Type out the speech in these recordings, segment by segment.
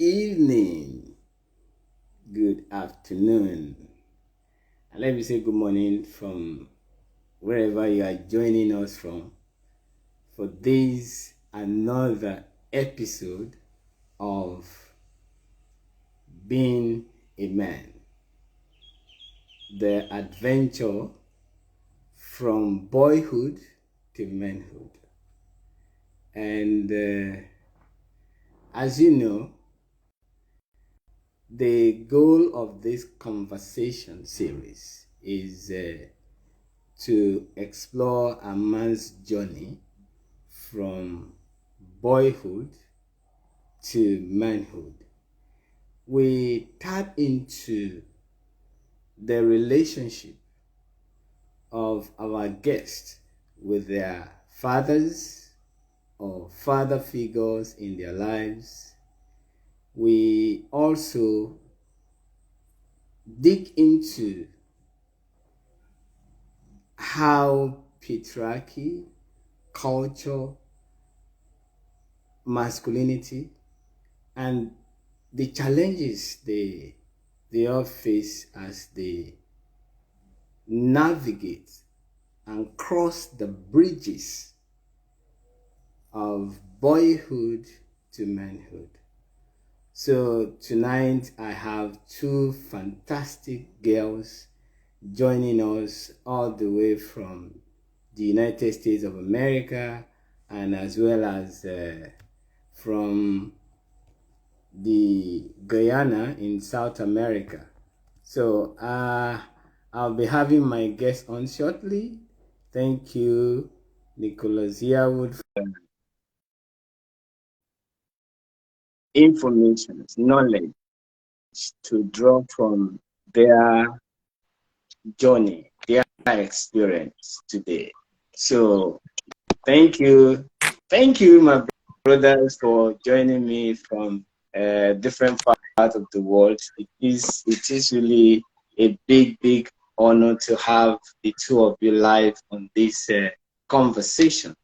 evening, good afternoon, and let me say good morning from wherever you are joining us from for this another episode of Being a Man, the adventure from boyhood to manhood. And as you know, the goal of this conversation series is to explore a man's journey from boyhood to manhood. We tap into the relationship of our guests with their fathers or father figures in their lives. We also dig into how patriarchy, culture, masculinity, and the challenges they all face as they navigate and cross the bridges of boyhood to manhood. So tonight I have two fantastic girls joining us all the way from the United States of America, and as well as from the Guyana in South America. So I'll be having my guest on shortly. Thank you, Nicolas Yearwood, for information, knowledge to draw from their journey, their experience today. So thank you, my brothers, for joining me from different parts of the world. It is really a big honor to have the two of you live on this conversation.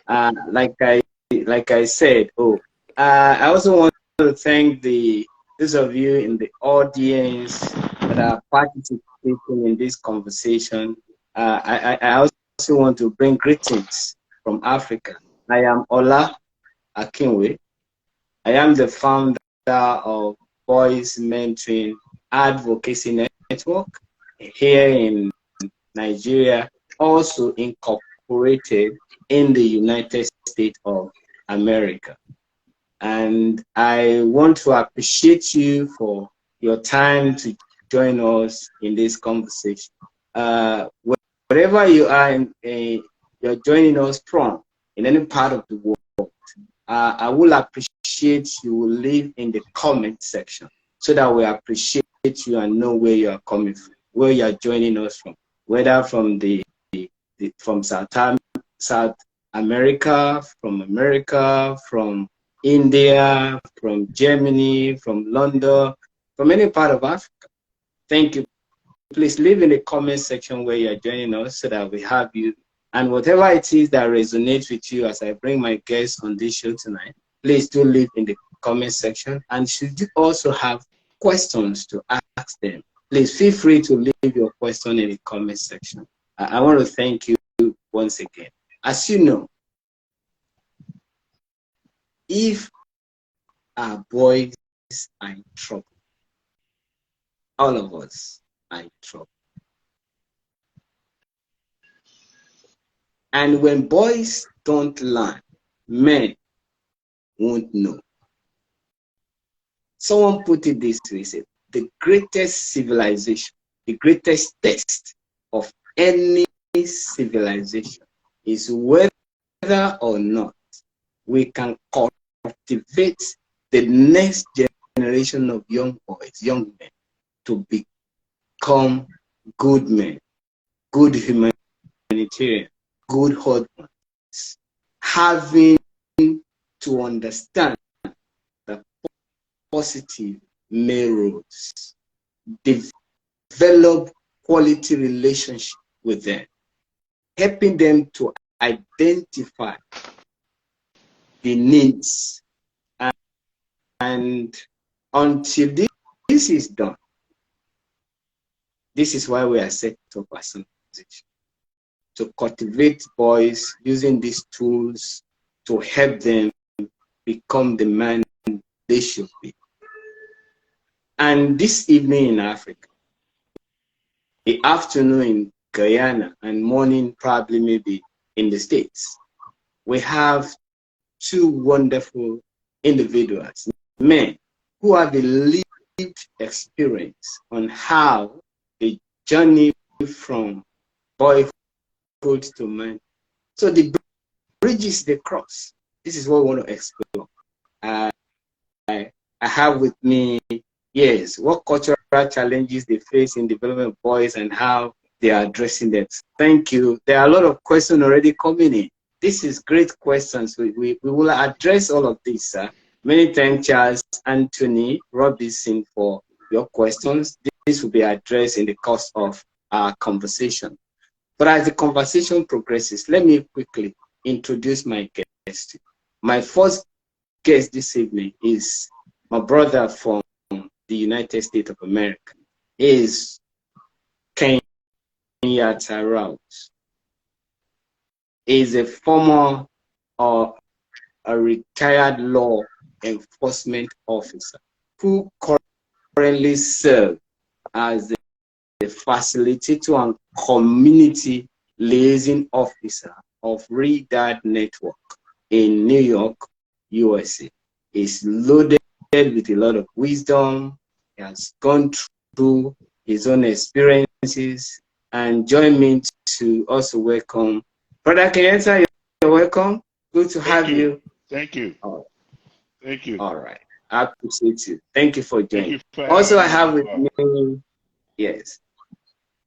Like I said, I also want to thank those of you in the audience that are participating in this conversation. I also want to bring greetings from Africa. I am Ola Akinwe. I am the founder of Boys Mentoring Advocacy Network here in Nigeria, also incorporated in the United States of America. And I want to appreciate you for your time to join us in this conversation. Wherever you are, you're joining us from, in any part of the world, I will appreciate you will leave in the comment section so that we appreciate you and know where you are coming from, where you are joining us from, whether from from South America, from India, from Germany, from London, from any part of Africa. Thank you. Please leave in the comment section where you're joining us so that we have you. And whatever it is that resonates with you as I bring my guests on this show tonight, please do leave in the comment section. And should you also have questions to ask them, please feel free to leave your question in the comment section. I want to thank you once again. As you know, if our boys are in trouble, all of us are in trouble. And when boys don't learn, men won't know. Someone put it this way, said, the greatest civilization, the greatest test of any civilization is whether or not we can cultivate the next generation of young boys, young men, to become good men, good humanitarian, good husbands, having to understand the positive male roles, develop quality relationship with them, helping them to identify the needs and Until this is done, this is why we are set up as an organization, to cultivate boys using these tools to help them become the man they should be. And this evening in Africa, the afternoon in Guyana, and morning probably maybe in the States, we have two wonderful individuals, men who have a lived experience on how the journey from boyhood to man. So the bridge is the cross. This is what we want to explore. I have with me, yes, what cultural challenges they face in development of boys and how they are addressing them. Thank you. There are a lot of questions already coming in. This is great questions. We will address all of this. Many thanks, Charles Anthony Robinson, for your questions. This will be addressed in the course of our conversation. But as the conversation progresses, let me quickly introduce my guest. My first guest this evening is my brother from the United States of America. He is Kenyatta Rouse. He is a former or a retired law enforcement officer who currently serves as the facilitator and community liaison officer of Redad Network in New York, USA. He's loaded with a lot of wisdom. He has gone through his own experiences, and join me to also welcome Brother Kenyatta. You're welcome. Good to have you. Thank you. Thank you. All right. I appreciate you. Thank you for joining. Also, I have with me, yes.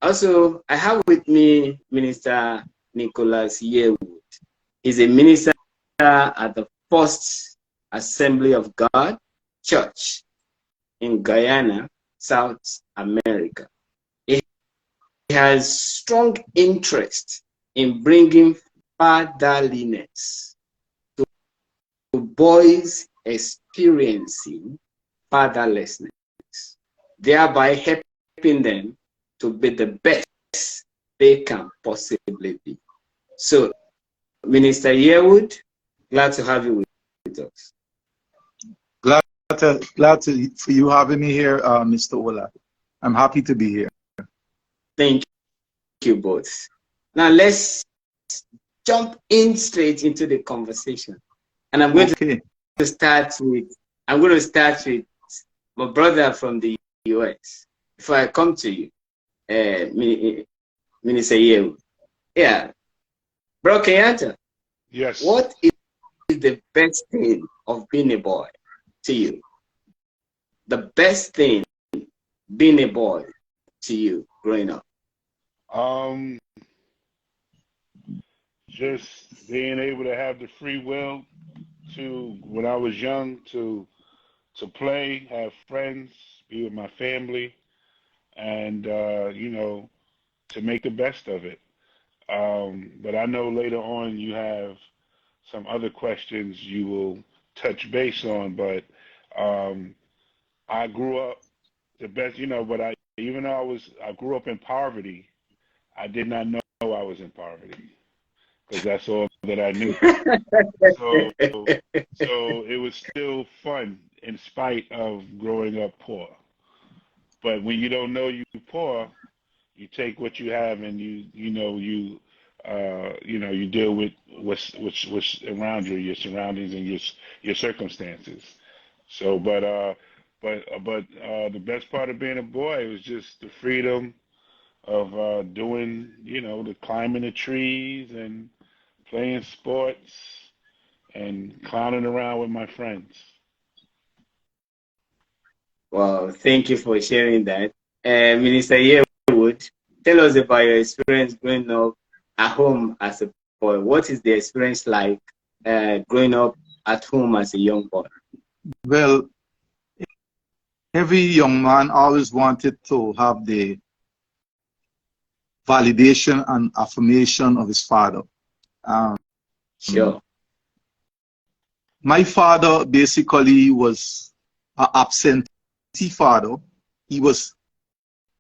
Also, I have with me Minister Nicolas Yearwood. He's a minister at the First Assembly of God Church in Guyana, South America. He has strong interest in bringing fatherliness to boys experiencing fatherlessness, thereby helping them to be the best they can possibly be. So, Minister Yearwood, glad to have you with us. Glad for you having me here, Mr. Ola. I'm happy to be here. Thank you both. Now let's jump in straight into the conversation, and I'm going to start with my brother from the US. Before I come to you, Minister Yearwood. Yeah, Bro Kenyatta. Yes. What is the best thing of being a boy to you? The best thing being a boy to you growing up? Just being able to have the free will to, when I was young, to play, have friends, be with my family, and you know, to make the best of it. But I know later on you have some other questions you will touch base on, but I grew up the best, you know, but even though I grew up in poverty, I did not know I was in poverty, because that's all that I knew. So it was still fun in spite of growing up poor. But when you don't know you're poor, you take what you have and you deal with what's around you, your surroundings and your circumstances. So, but the best part of being a boy was just the freedom of doing, the climbing the trees and playing sports and clowning around with my friends. Well, thank you for sharing that. Minister Yearwood, tell us about your experience growing up at home as a boy. What is the experience like growing up at home as a young boy? Well, every young man always wanted to have the validation and affirmation of his father. Sure. My father basically was an absent father. He was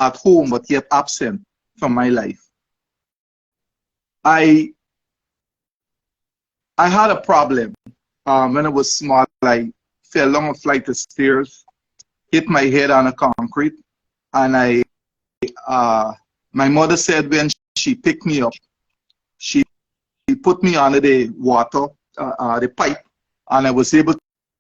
at home, but yet absent from my life. I had a problem when I was small. I fell down a flight of stairs, hit my head on a concrete, and my mother said when she picked me up, she put me under the water, the pipe, and I was able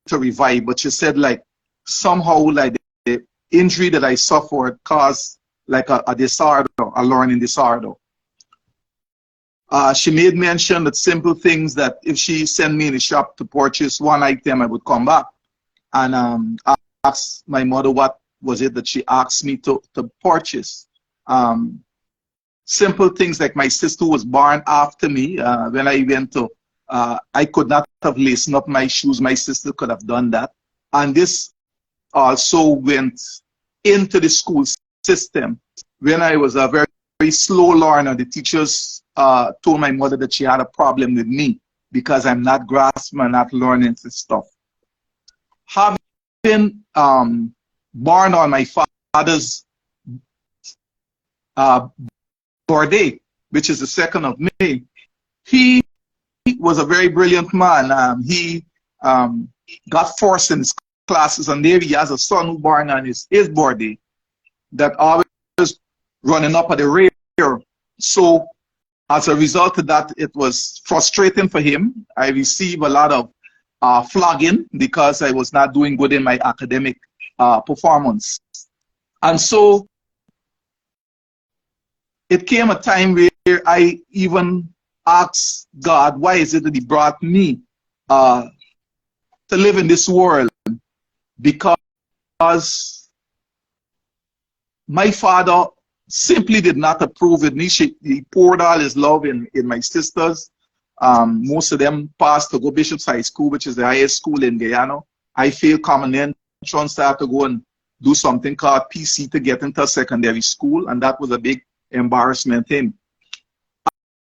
to revive. But she said like somehow like the injury that I suffered caused like a disorder, a learning disorder. She made mention that simple things that if she sent me in the shop to purchase one item, I would come back and ask my mother what was it that she asked me to purchase. Simple things like my sister was born after me. When I went to, I could not have laced up my shoes. My sister could have done that. And this also went into the school system. When I was a very, very slow learner, the teachers told my mother that she had a problem with me because I'm not grasping and not learning this stuff. Having born on my father's birthday, which is the 2nd of May, he was a very brilliant man. He got first in his classes, and there he has a son who born on his birthday that always running up at the rear. So as a result of that, it was frustrating for him. I received a lot of flogging because I was not doing good in my academic performance. And so it came a time where I even asked God, why is it that he brought me to live in this world? Because my father simply did not approve with me. He poured all his love in my sisters. Most of them passed to go Bishop's High School, which is the highest school in Guyana. I failed common entrance. I had to go and do something called PC to get into secondary school, and that was a big embarrassment to him.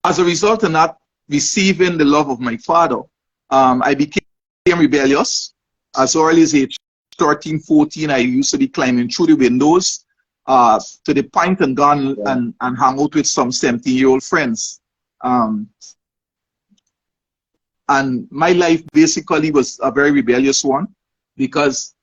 As a result of not receiving the love of my father, I became rebellious. As early as age 13, 14, I used to be climbing through the windows to the point and gone and hang out with some 17-year-old friends. And my life basically was a very rebellious one because,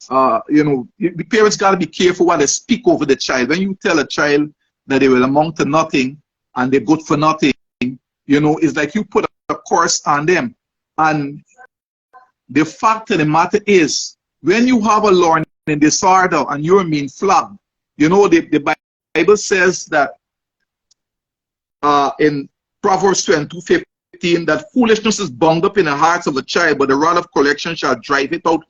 you know, the parents got to be careful what they speak over the child. When you tell a child that they will amount to nothing and they're good for nothing, you know, it's like you put a curse on them. And the fact of the matter is, when you have a learning disorder and you're being flogged, you know, the Bible says that in Proverbs 22:15, that foolishness is bound up in the hearts of a child, but the rod of correction shall drive it out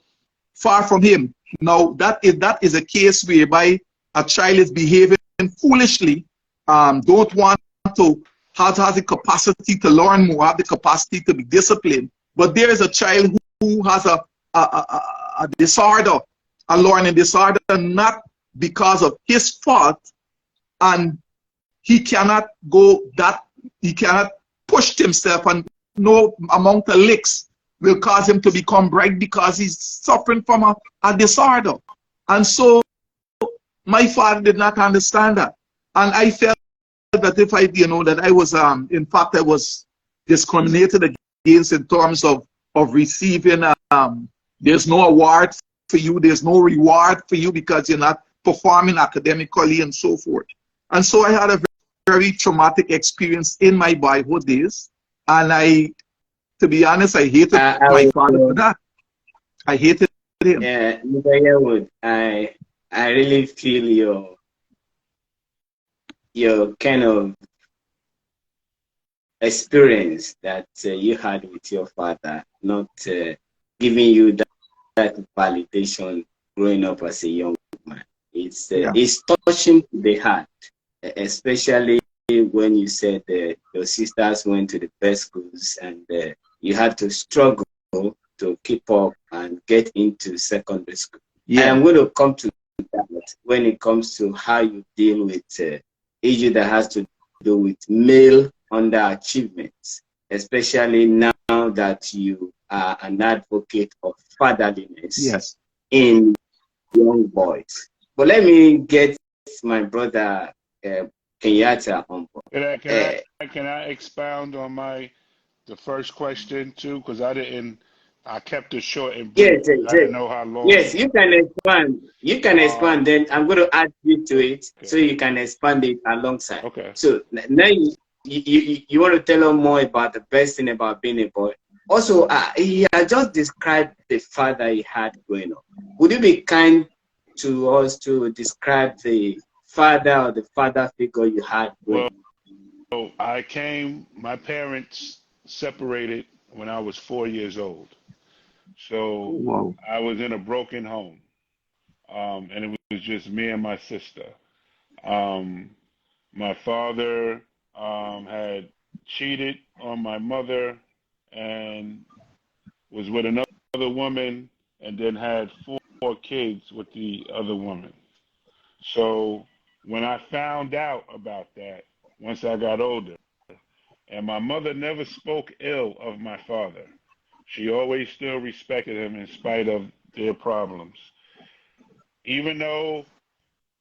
far from him. Now, that is a case whereby a child is behaving foolishly, don't want to, has the capacity to learn more, have the capacity to be disciplined, but there is a child who has a disorder, a learning disorder, not because of his fault, and he cannot push himself, and no amount of licks will cause him to become bright because he's suffering from a disorder. And so my father did not understand that. And I felt that if I, you know, that I was, in fact, I was discriminated against in terms of receiving, there's no award for you, there's no reward for you because you're not performing academically and so forth. And so I had a very traumatic experience in my boyhood days. And to be honest, I hated my father for that. I hated him. Yeah, Mr. Yearwood, I really feel your kind of experience that you had with your father, not giving you that validation growing up as a young man. It's touching to the heart, especially when you said your sisters went to the best schools and you had to struggle to keep up and get into secondary school. Yeah. And I'm going to come to that when it comes to how you deal with issue that has to do with male underachievements, especially now that you are an advocate of fatherliness. Yes. In young boys. But let me get my brother Kenyatta on board. Can I expound on the first question too? Because I kept it short and brief Yes, because I didn't know how long yes, you you were can going. expand. You can expand. Then I'm going to add you to it so Okay. you can expand it alongside. Okay. So now you want to tell us more about the best thing about being a boy. Also, he had just described the father he had growing up. Would you be kind to us to describe the father or the father figure you had growing Well, up? my parents separated when I was 4 years old. So Wow. I was in a broken home, and it was just me and my sister. Um, my father had cheated on my mother and was with another woman, and then had four kids with the other woman. So when I found out about that, once I got older, and my mother never spoke ill of my father. She always still respected him in spite of their problems. Even though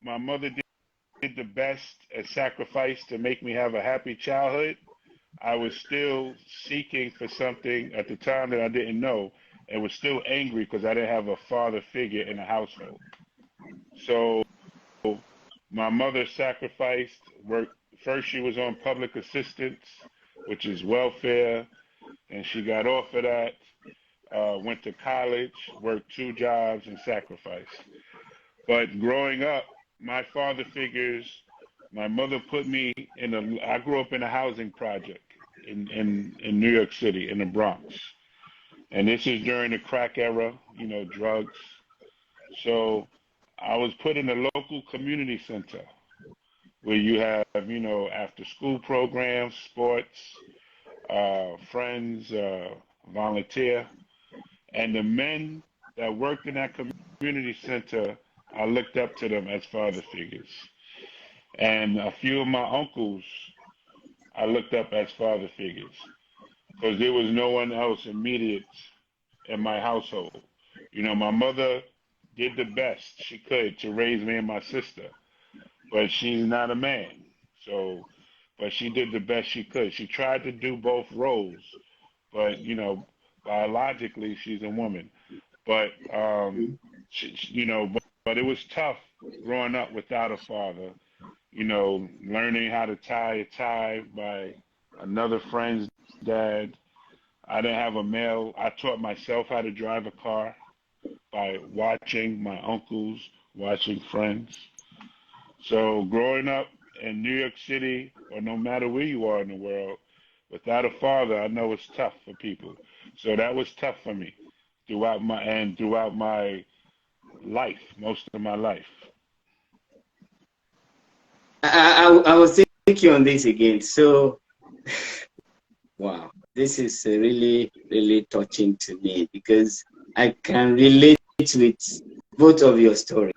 my mother did the best and sacrificed to make me have a happy childhood, I was still seeking for something at the time that I didn't know, and was still angry because I didn't have a father figure in the household. So my mother sacrificed, worked. First, she was on public assistance, which is welfare, and she got off of that, went to college, worked 2 jobs, and sacrificed. But growing up, my father figures, my mother put me I grew up in a housing project in New York City, in the Bronx. And this is during the crack era, drugs. So I was put in a local community center where you have, after school programs, sports, friends, volunteer. And the men that worked in that community center, I looked up to them as father figures. And a few of my uncles, I looked up as father figures because there was no one else immediate in my household. My mother did the best she could to raise me and my sister, but she's not a man. So, but she did the best she could. She tried to do both roles, but biologically she's a woman. But but it was tough growing up without a father. Learning how to tie a tie by another friend's dad. I didn't have a male. I taught myself how to drive a car by watching my uncles, watching friends. So growing up in New York City, or no matter where you are in the world, without a father, I know it's tough for people. So that was tough for me throughout my life, most of my life. I was thinking on this again. So, wow, this is really, really touching to me because I can relate with both of your stories.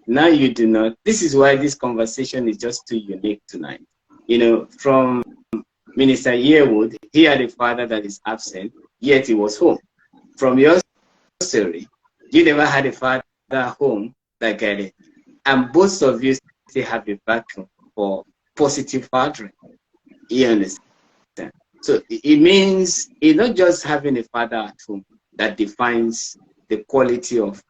Now you do not. This is why this conversation is just too unique tonight. From Minister Yearwood, he had a father that is absent, yet he was home. From your story, you never had a father home like I did. And both of you still have a vacuum for positive fathering. You understand? So it means it's not just having a father at home that defines the quality of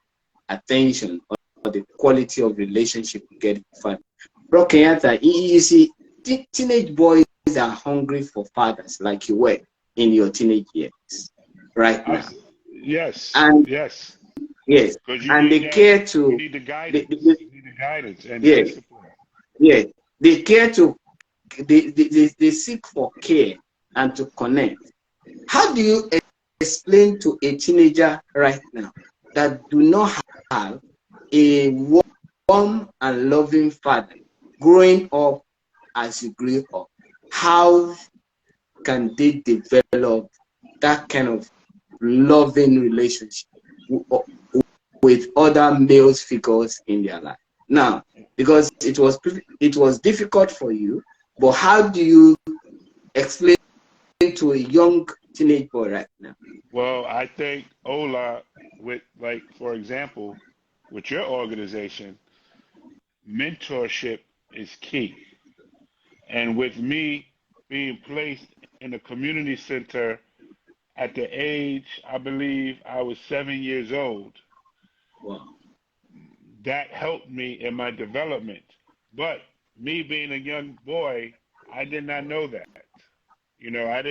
attention or the quality of relationship you get with father. Bro Kenyatta, you see, teenage boys are hungry for fathers like you were in your teenage years right now. Yes, And yes. yes, Because and they care to you need the guidance. You need the guidance and yes, discipline. yes, they care to they seek for care and to connect. How do you explain to a teenager right now that do not have a warm and loving father growing up as you grew up? How can they develop that kind of loving relationship with other male figures in their life? Now, because it was difficult for you, but how do you explain to a young teenage boy right now? Well, I think Ola, with, like, for example, with your organization, mentorship is key. And with me being placed in a community center at the age, I believe I was 7 years old, Wow. that helped me in my development. But me being a young boy, I did not know that. You know, I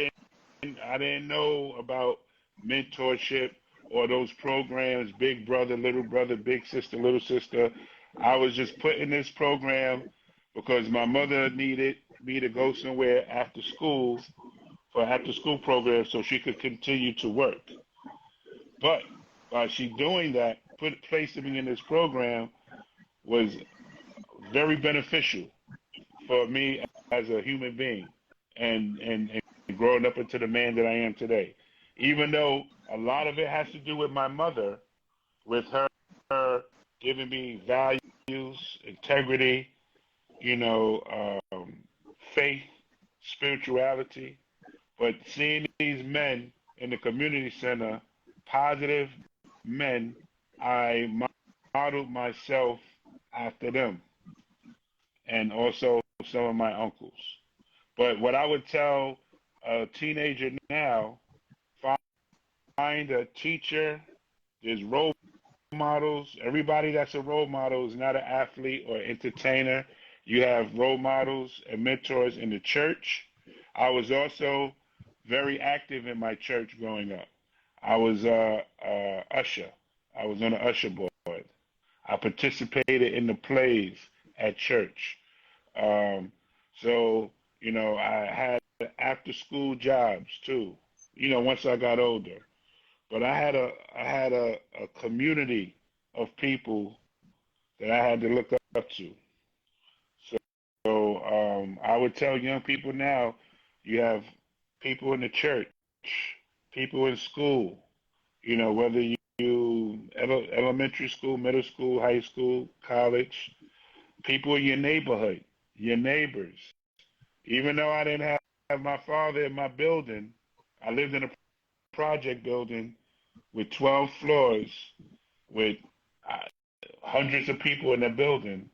didn't know about mentorship or those programs, big brother, big sister, little sister. I was just put in this program because my mother needed me to go somewhere after school for after school program so she could continue to work. But by she doing that, placing me in this program was very beneficial for me as a human being and growing up into the man that I am today. Even though a lot of it has to do with my mother, with her giving me values, integrity, you know, faith, spirituality, but seeing these men in the community center, positive men, I modeled myself after them and also some of my uncles. But what I would tell a teenager now, find a teacher, there's role models. Everybody that's a role model is not an athlete or entertainer. You have role models and mentors in the church. I was also very active in my church growing up. I was usher. I was on the usher board. I participated in the plays at church. Um, so, you know, I had after school jobs too, you know, once I got older. But I had a community of people that I had to look up to. So I would tell young people now, you have people in the church, people in school, you know, whether you elementary school, middle school, high school, college, people in your neighborhood, your neighbors. Even though I didn't have my father in my building, I lived in a project building with 12 floors with uh, hundreds of people in the building.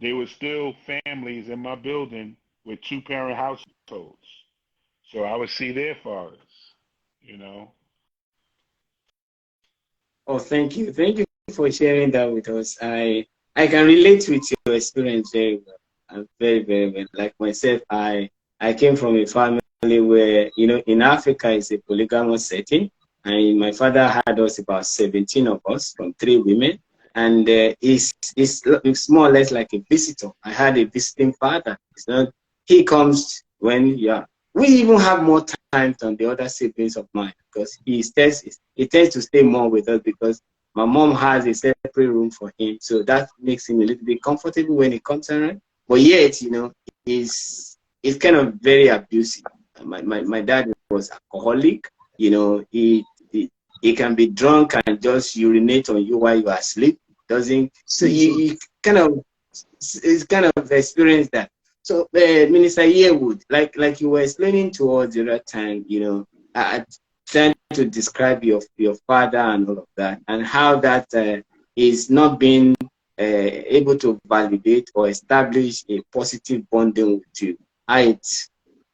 There were still families in my building with two-parent households. So I would see their fathers, you know. Oh, thank you. Thank you for sharing that with us. I can relate with your experience very well. Very, very well. Like myself, I came from a family where, you know, in Africa it's a polygamous setting. And my father had us about 17 of us from 3 women. And it's more or less like a visitor. I had a visiting father. It's not, he comes when you are. We even have more time than the other siblings of mine because he tends to stay more with us because my mom has a separate room for him. So that makes him a little bit comfortable when he comes around. But yet, you know, he's kind of very abusive. My dad was alcoholic. You know, he can be drunk and just urinate on you while you are asleep. Doesn't so you kind of it's kind of experienced that. So Minister Yearwood, like you were explaining to us the other time, you know, trying to describe your father and all of that, and how that is not being able to validate or establish a positive bonding with you. How it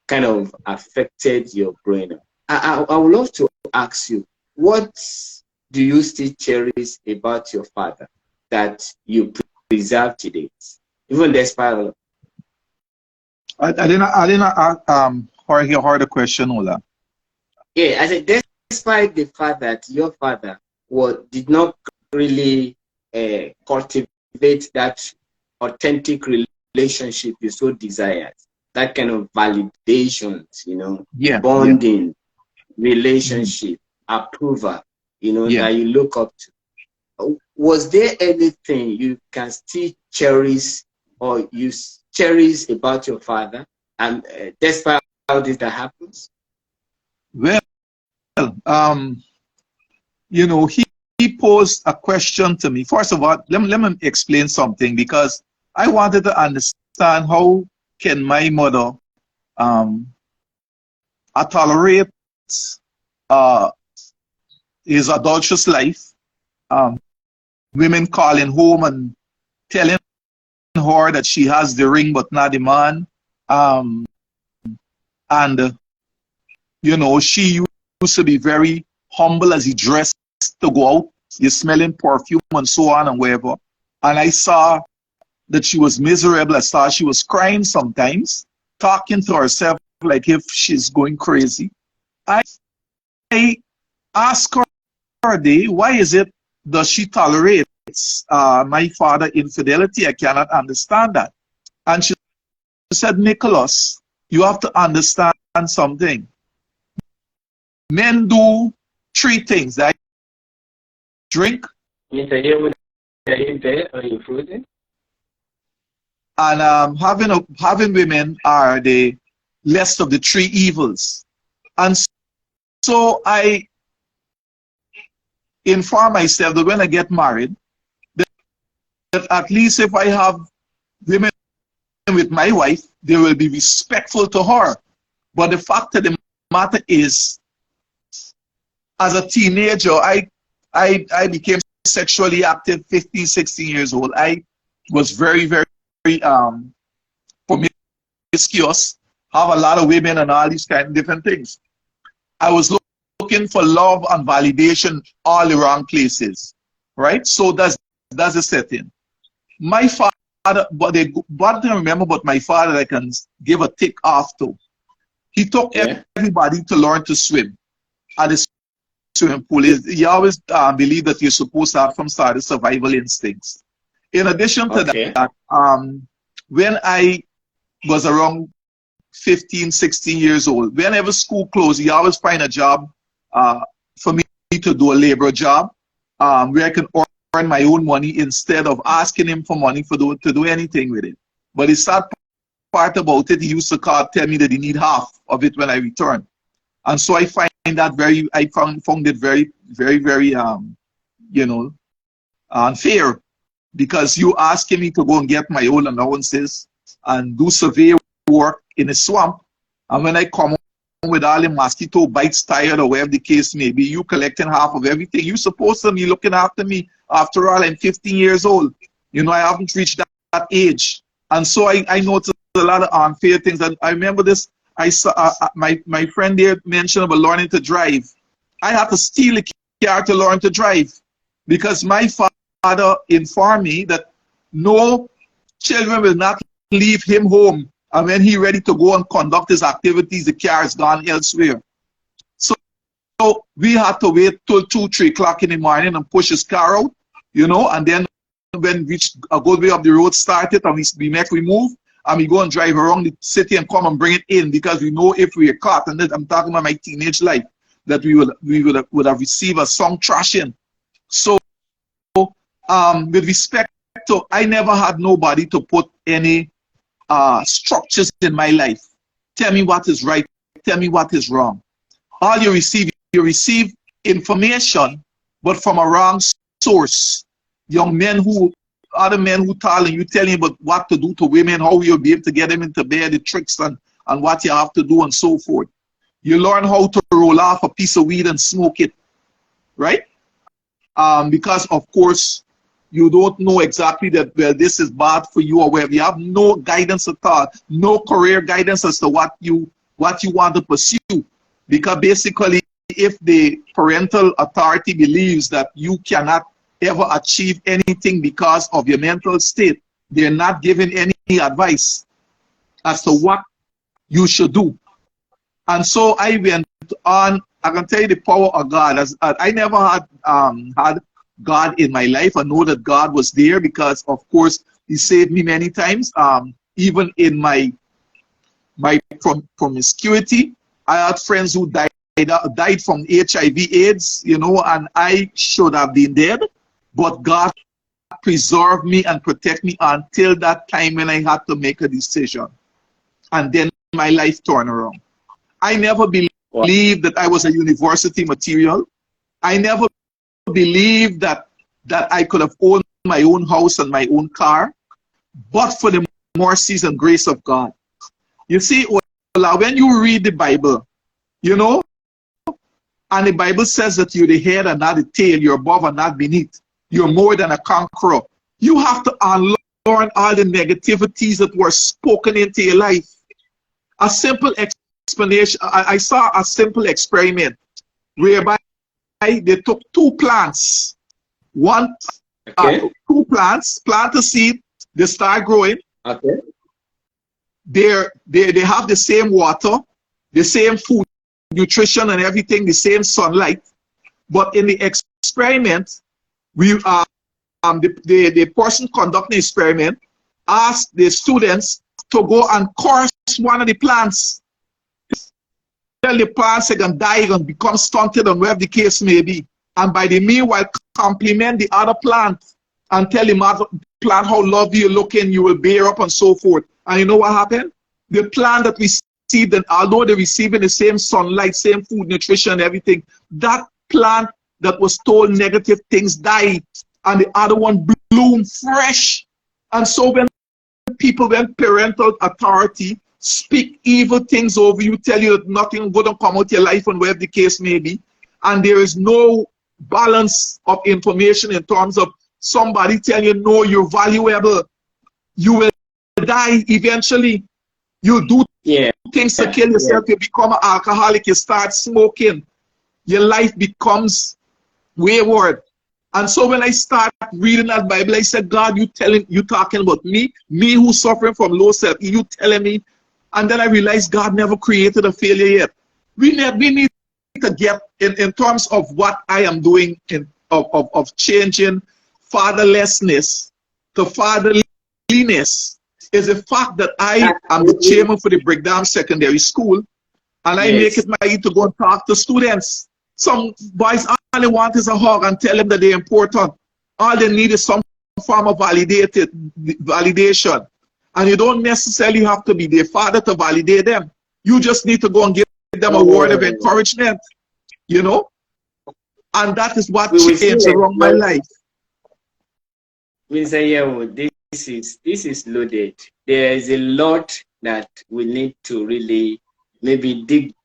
kind of affected your growing up. I would love to ask you, what do you still cherish about your father that you preserve today, even despite all of I didn't hear the question, Ola. yeah, I said despite the fact that your father did not really cultivate that authentic relationship you so desired, that kind of validations, you know, Yeah, bonding, yeah. relationship, approval, you know, Yeah. that you look up to. Was there anything you can still cherish or you cherish about your father, and despite all this that happens? Well, you know, he posed a question to me. First of all, let me explain something because I wanted to understand how can my mother tolerate uh, his adulterous life, um, women calling home and telling her that she has the ring but not the man. And you know, she used to be very humble as he dressed to go out. You're smelling perfume and so on and whatever. And I saw that she was miserable. I saw she was crying sometimes, talking to herself like if she's going crazy. I asked her a day, why is it does she tolerate my father infidelity? I cannot understand that. And she said, Nicolas, you have to understand something. Men do three things. They drink. Yearwood, are you there? Are you frozen? And having women are the less of the three evils. And so I inform myself that when I get married, that at least if I have women with my wife, they will be respectful to her. But the fact of the matter is, as a teenager, I became sexually active 15, 16 years old. I was very, very promiscuous, have a lot of women and all these kind of different things. I was looking for love and validation all the wrong places, right? So that's the setting. My father, but I remember, but my father I can give a tick off to. He took everybody to learn to swim at the swimming pool. He always believed that you're supposed to have some sort of survival instincts. In addition to that, when I was around 15, 16 years old, whenever school closed, he always find a job for me to do a labor job where I can earn my own money instead of asking him for money to do anything with it. But the sad part about it, he used to tell me that he need half of it when I return. And so I find that found it very, very, very, you know, unfair, because you asking me to go and get my own allowances and do survey work in a swamp, and when I come home with all the mosquito bites tired or whatever the case may be, you collecting half of everything. You supposed to be looking after me. After all, I'm 15 years old. You know, I haven't reached that age. And so I noticed a lot of unfair things. And I remember this, I saw my friend there mentioned about learning to drive. I had to steal a car to learn to drive because my father informed me that no children will not leave him home, and when he's ready to go and conduct his activities, the car is gone elsewhere. So we had to wait till 2, 3 o'clock in the morning and push his car out, you know, and then when we reach a good way up the road started and we make we move, and we go and drive around the city and come and bring it in, because we know if we are caught, and I'm talking about my teenage life, that we would have received a song trashing. So with respect to, I never had nobody to put any structures in my life. Tell me what is right, tell me what is wrong. All you receive information, but from a wrong source. Other men who tell you about what to do to women, how you'll be able to get them into bed, the tricks and what you have to do and so forth. You learn how to roll off a piece of weed and smoke it, right? Because of course, you don't know exactly that, well, this is bad for you or whatever. You have no guidance at all, no career guidance as to what you want to pursue. Because basically, if the parental authority believes that you cannot ever achieve anything because of your mental state, they're not giving any advice as to what you should do. And so I went on. I can tell you the power of God. I never had God in my life. I know that God was there because, of course, He saved me many times. Even in my promiscuity, I had friends who died from HIV/AIDS, you know, and I should have been dead. But God preserved me and protect me until that time when I had to make a decision. And then my life turned around. I never believed that I was a university material. I never believed that I could have owned my own house and my own car, but for the mercies and grace of God. You see, when you read the Bible, you know, and the Bible says that you're the head and not the tail, you're above and not beneath. You're more than a conqueror. You have to unlearn all the negativities that were spoken into your life. A simple explanation. I saw a simple experiment whereby they took two plants. One, Okay. two plants, plant a seed, they start growing. Okay. They have the same water, the same food, nutrition and everything, the same sunlight. But in the experiment, the person conducting the experiment asked the students to go and curse one of the plants. Tell the plants they're going to die, they're going to become stunted, and whatever the case may be. And by the meanwhile, compliment the other plant and tell the other plant how lovely you're looking, you will bear up, and so forth. And you know what happened? The plant that received, and although they're receiving the same sunlight, same food, nutrition, everything, that plant that was told negative things died, and the other one bloomed fresh. And so when parental authority speak evil things over you, tell you that nothing good will come out your life, and whatever the case may be, and there is no balance of information in terms of somebody telling you, no, you're valuable, you will die eventually, you do things to kill yourself, you become an alcoholic, you start smoking, your life becomes wayward. And so when I start reading that Bible, I said, God, you talking about me who's suffering from low self, you telling me. And then I realized God never created a failure yet. We need to get in terms of what I am doing of changing fatherlessness to fatherliness is the fact that I am the chairman for the Breakdown Secondary School, and I make it my aim to go and talk to students. Some boys, all they want is a hug and tell them that they're important. All they need is some form of validation. And you don't necessarily have to be their father to validate them. You just need to go and give them a word of encouragement, you know? And that is what changed around my life. Mr. Yearwood, this is loaded. There is a lot that we need to really maybe dig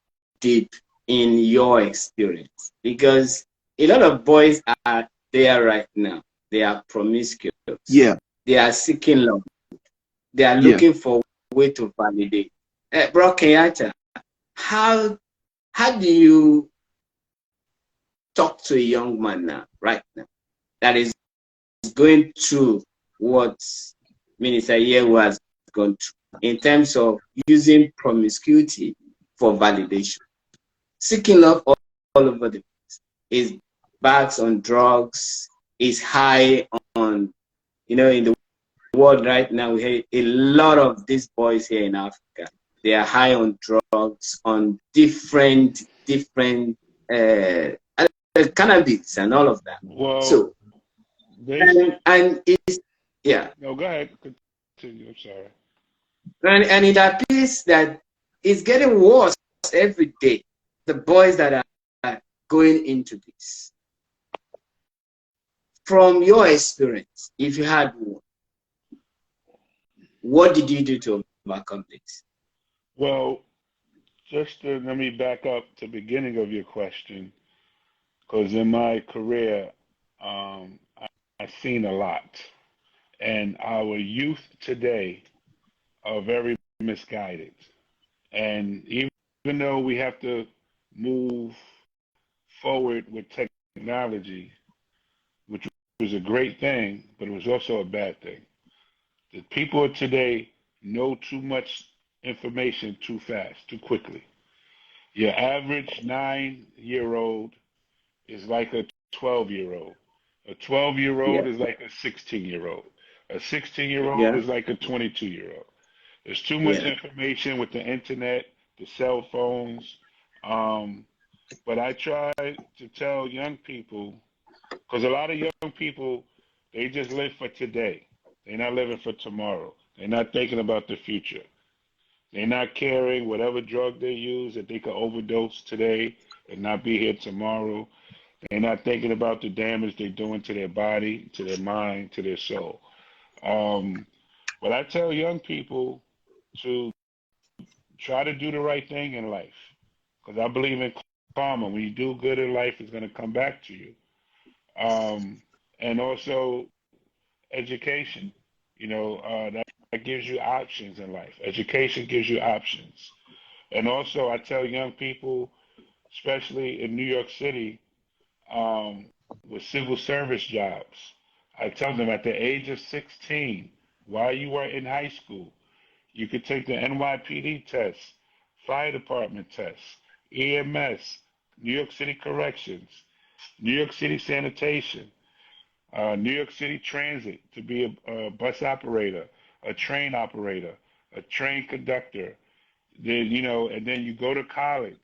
deep in your experience, because a lot of boys are there right now. They are promiscuous. Yeah. They are seeking love. They are looking for a way to validate. Bro Kenyatta, how do you talk to a young man now, right now, that is going through what Minister Yearwood has gone through in terms of using promiscuity for validation, seeking love all over the place, is bags on drugs, is high on, in the world right now, we have a lot of these boys here in Africa. They are high on drugs, on different cannabis and all of that. Well, so and it's No, go ahead. Continue. I'm sorry. And it appears that it's getting worse every day. The boys that are going into this. From your experience, if you had one, what did you do to overcome this? Well, just let me back up to the beginning of your question, because in my career, I've seen a lot. And our youth today are very misguided. And even though we have to move forward with technology, which was a great thing, but it was also a bad thing. The people of today know too much information too fast, too quickly. Your average 9-year-old is like a 12-year-old. A 12-year-old is like a 16-year-old. A 16-year-old is like a 22-year-old. There's too much information with the internet, the cell phones. But I try to tell young people, because a lot of young people, they just live for today. They're not living for tomorrow. They're not thinking about the future. They're not caring whatever drug they use, that they could overdose today and not be here tomorrow. They're not thinking about the damage they're doing to their body, to their mind, to their soul. But I tell young people to try to do the right thing in life, because I believe in karma. When you do good in life, it's going to come back to you. and also education. That gives you options in life. Education gives you options. And also, I tell young people, especially in New York City, um, with civil service jobs, I tell them at the age of 16, while you were in high school, you could take the NYPD test, fire department test, EMS, New York City Corrections, New York City Sanitation, New York City Transit to be a bus operator, a train operator, a train conductor. And then you go to college.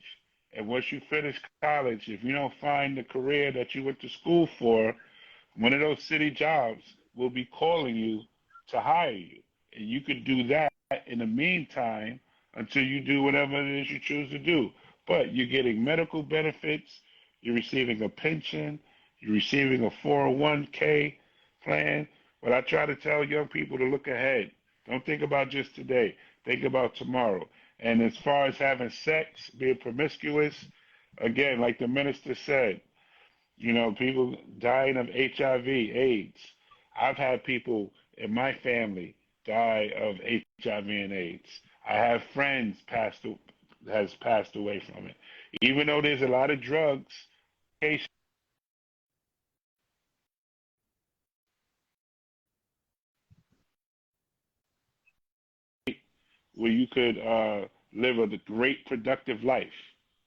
And once you finish college, if you don't find the career that you went to school for, one of those city jobs will be calling you to hire you. And you could do that in the meantime until you do whatever it is you choose to do. But you're getting medical benefits, you're receiving a pension, you're receiving a 401k plan. But I try to tell young people to look ahead. Don't think about just today. Think about tomorrow. And as far as having sex, being promiscuous, again, like the minister said, people dying of HIV, AIDS. I've had people in my family die of HIV and AIDS. I have friends has passed away from it. Even though there's a lot of drugs, where you could live a great productive life.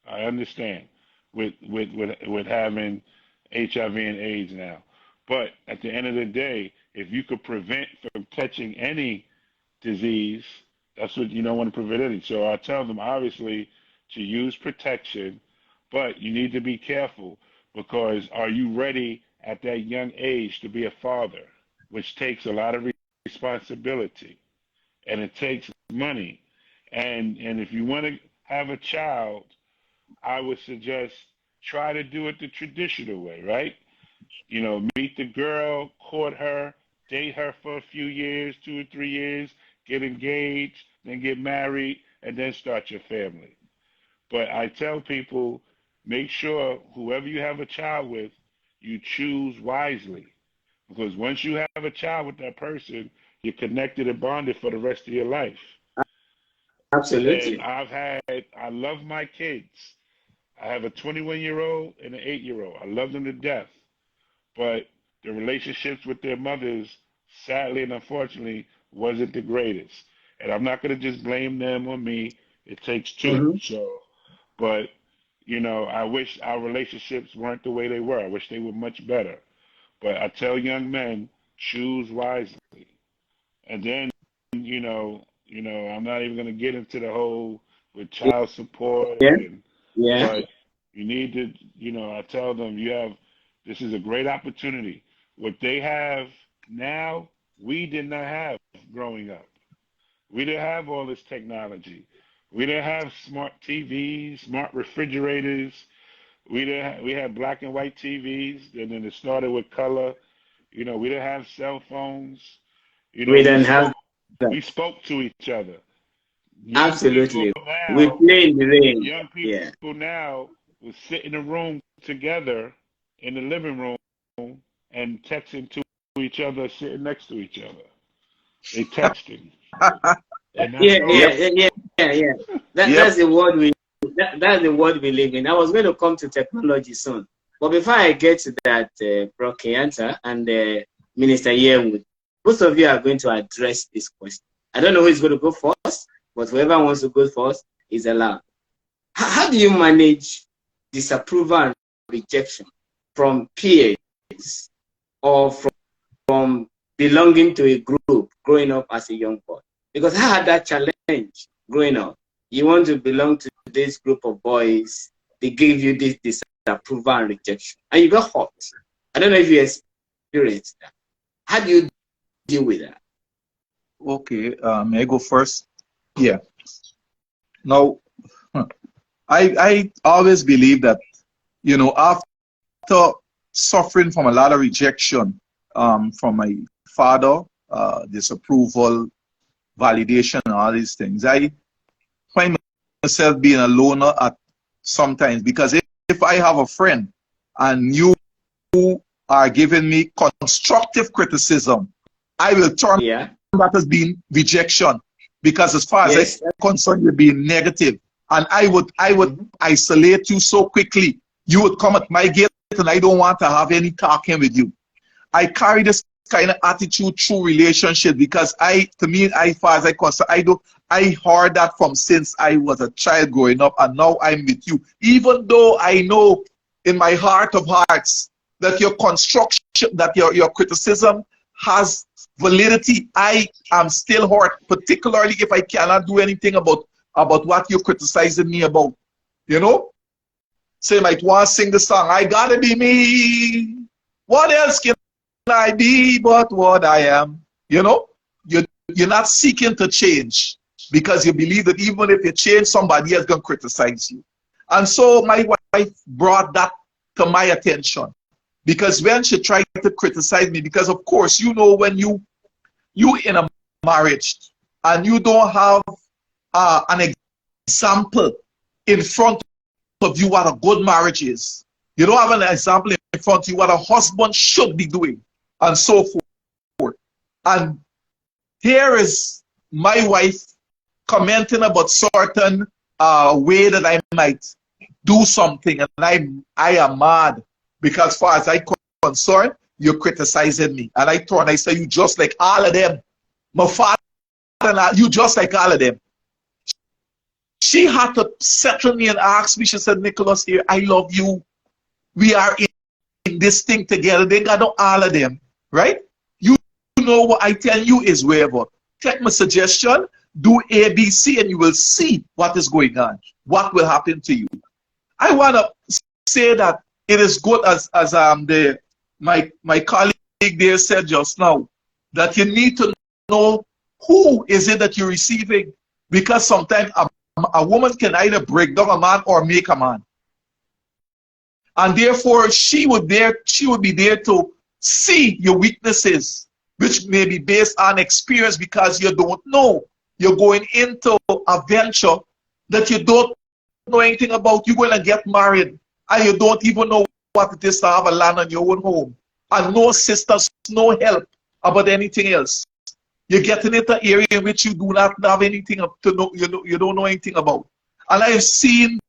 I understand with having HIV and AIDS now. But at the end of the day, if you could prevent from catching any disease, that's what you don't want to prevent any. So I tell them obviously to use protection, but you need to be careful because are you ready at that young age to be a father, which takes a lot of responsibility and it takes money. And if you want to have a child, I would suggest try to do it the traditional way, right? Meet the girl, court her, date her for a few years, 2 or 3 years, get engaged, then get married, and then start your family. But I tell people, make sure whoever you have a child with, you choose wisely. Because once you have a child with that person, you're connected and bonded for the rest of your life. And Absolutely. I love my kids. I have a 21-year-old and an 8-year-old. I love them to death. But the relationships with their mothers, sadly and unfortunately, wasn't the greatest. And I'm not going to just blame them or me. It takes two. Mm-hmm. But, I wish our relationships weren't the way they were. I wish they were much better. But I tell young men, choose wisely. And then, I'm not even going to get into the whole with child support Yeah. Yeah. but you need to, I tell them this is a great opportunity. What they have now, we did not have growing up. We didn't have all this technology. We didn't have smart TVs, smart refrigerators. We had black and white TVs, and then it started with color. We didn't have cell phones. We We don't have spoke that. we spoke to each other. Young people Absolutely. We now, play in the rain. young Yeah. people now will sit in a room together in the living room and texting to each other, sitting next to each other. They texting, and that's Yeah, all. yeah, Yep, yeah, yeah, yeah, yeah. yep. That's the world that's the world we live in. I was going to come to technology soon, but before I get to that, Bro Kenyatta and Minister Yearwood, both of you are going to address this question. I don't know who is going to go first, but whoever wants to go first is allowed. How do you manage disapproval and rejection from peers or from belonging to a group growing up as a young boy? Because I had that challenge growing up. You want to belong to this group of boys, they give you this disapproval and rejection, and you got hurt. I don't know if you experienced that. How do you deal with that? Okay, may I go first? Yeah. Now, I always believe that, after suffering from a lot of rejection from my father, disapproval, validation, and all these things, I find myself being a loner at sometimes because if I have a friend and you are giving me constructive criticism, I will turn Yeah. that as being rejection, because as far as Yes. I'm concerned, you're being negative, and I would isolate you so quickly. You would come at my gate, and I don't want to have any talking with you. I carry this kind of attitude through relationship because to me, as far as I concern, I heard that from since I was a child growing up, and now I'm with you. Even though I know in my heart of hearts that your construction, that your criticism has validity, I am still hurt, particularly if I cannot do anything about what you're criticizing me about. You know? Say, might want to sing the song, I gotta be me. What else can I be but what I am? You know? You're not seeking to change because you believe that even if you change, somebody else going to criticize you. And so my wife brought that to my attention, because when she tried to criticize me, because of course, you know, when you in a marriage and you don't have an example in front of you what a good marriage is, you don't have an example in front of you what a husband should be doing, and so forth. And here is my wife commenting about certain way that I might do something, and I am mad because as far as I'm concerned, you're criticizing me. And I say, you just like all of them. My father and I, you just like all of them. She had to settle me and ask me, she said, Nicolas, here, I love you. We are in this thing together. They got all of them, right? You know what I tell you is wherever. Take my suggestion, do A, B, C, and you will see what is going on, what will happen to you. I want to say that it is good as my colleague there said just now, that you need to know who is it that you're receiving, because sometimes a woman can either break down a man or make a man, and therefore she would be there to see your weaknesses, which may be based on experience, because you don't know. You're going into a venture that you don't know anything about. You're going to get married and you don't even know what it is to have a land on your own home, and no sisters, no help about anything else. You're getting into an area in which you do not have anything to know, you don't know anything about. And I have seen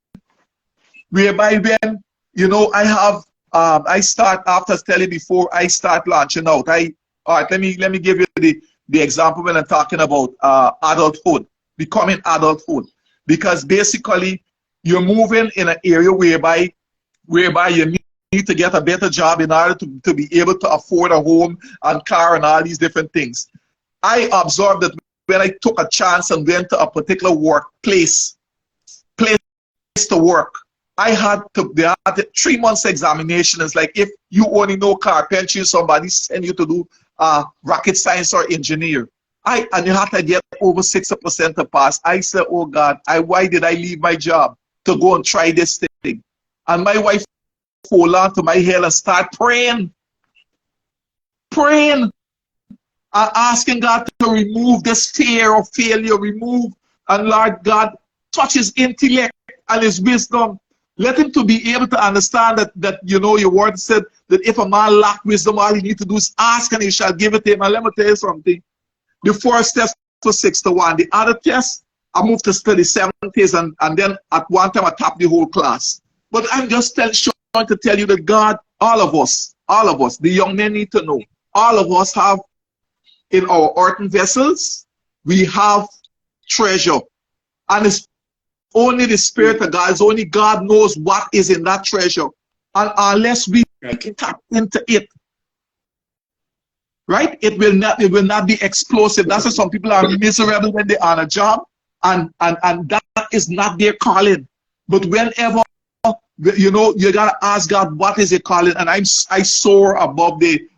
whereby when, you know, I start, after telling before I start launching out, all right, let me give you the example when I'm talking about adulthood, becoming adulthood. Because basically, you're moving in an area whereby you need to get a better job in order to be able to afford a home and car and all these different things. I observed that when I took a chance and went to a particular place to work, they had 3 months examination. It's like if you only know carpentry, somebody send you to do rocket science or engineer. And you have to get over 60% to pass. I said, oh God, why did I leave my job to go and try this thing? And my wife hold on to my head and start praying, asking God to remove this fear of failure, and Lord God, touch his intellect and his wisdom. Let him to be able to understand that you know, your word said that if a man lack wisdom, all he need to do is ask and he shall give it to him. And let me tell you something. The first test was 6 to 1. The other test, I moved to study 7 days, and then at one time I topped the whole class. But I'm just trying to tell you that God, all of us, the young men need to know, all of us have in our earthen vessels, we have treasure. And it's only the Spirit of God, it's only God knows what is in that treasure. And unless we tap into it, right, it will not be explosive. That's why some people are miserable when they're on a job, and that is not their calling. But whenever, you know, you gotta ask God, what is your calling? And I soar above the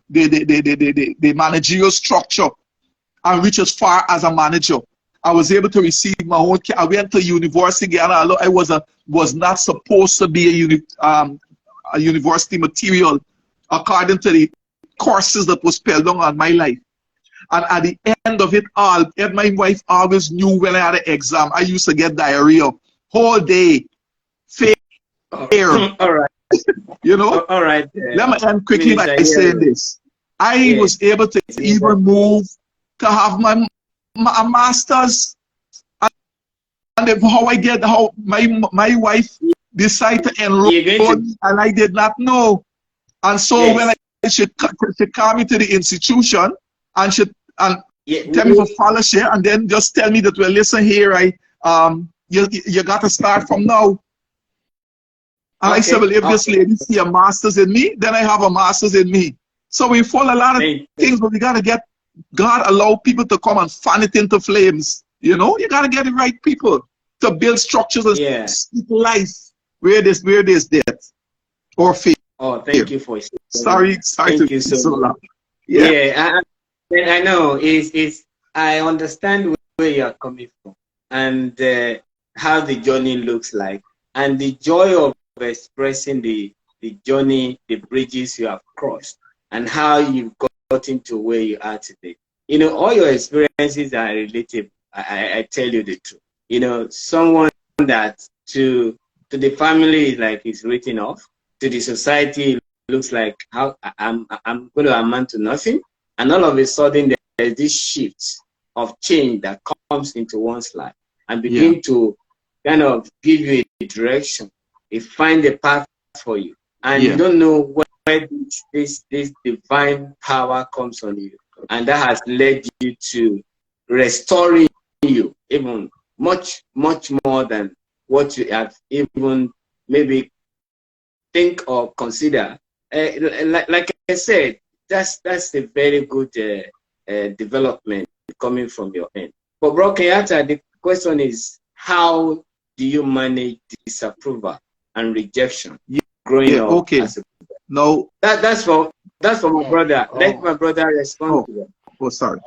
managerial structure and reach as far as a manager. I was able to receive my own. I went to university, and I was not supposed to be a university material according to the courses that was spelled on my life. And at the end of it all, my wife always knew when I had an exam, I used to get diarrhea whole day. Fear. All right. You know, All right, let me end quickly by Minister saying Yearwood. this. I Yes, was able to Minister. even move to have my master's, and how I get how my wife decided to enroll You're going to, me, and I did not know. And so when yes. she called me to the institution, and she and Yeah, tell me for fellowship, and then just tell me that, well, listen here, you got to start from now. And I said, okay. well, if this lady see a master's in me, then I have a master's in me. So we follow a lot of things, but we got to get, God allow people to come and fan it into flames. You know, you got to get the right people to build structures and Yeah. speak life where there's death or fear. Oh, thank you for sharing. Sorry to Thank you be so so much. loud. Yeah. Yeah, I know. I understand where you are coming from and how the journey looks like, and the joy of expressing the journey, the bridges you have crossed, and how you've gotten to where you are today. You know, all your experiences are relatable. I tell you the truth. You know, someone that to the family is like it's written off, to the society it looks like how I'm going to amount to nothing, and all of a sudden there's this shift of change that comes into one's life and Yeah. begin to kind of give you a direction. It find a path for you, and you Yeah. don't know where this divine power comes on you, and that has led you to restoring you even much more than what you have even maybe think or consider. Like I said, that's a very good development coming from your end. But Bro Kenyatta, the question is, how do you manage disapproval and rejection growing Yeah. up Okay. as a No. that's for my brother. Let my brother respond Oh. to that. Oh. Sorry.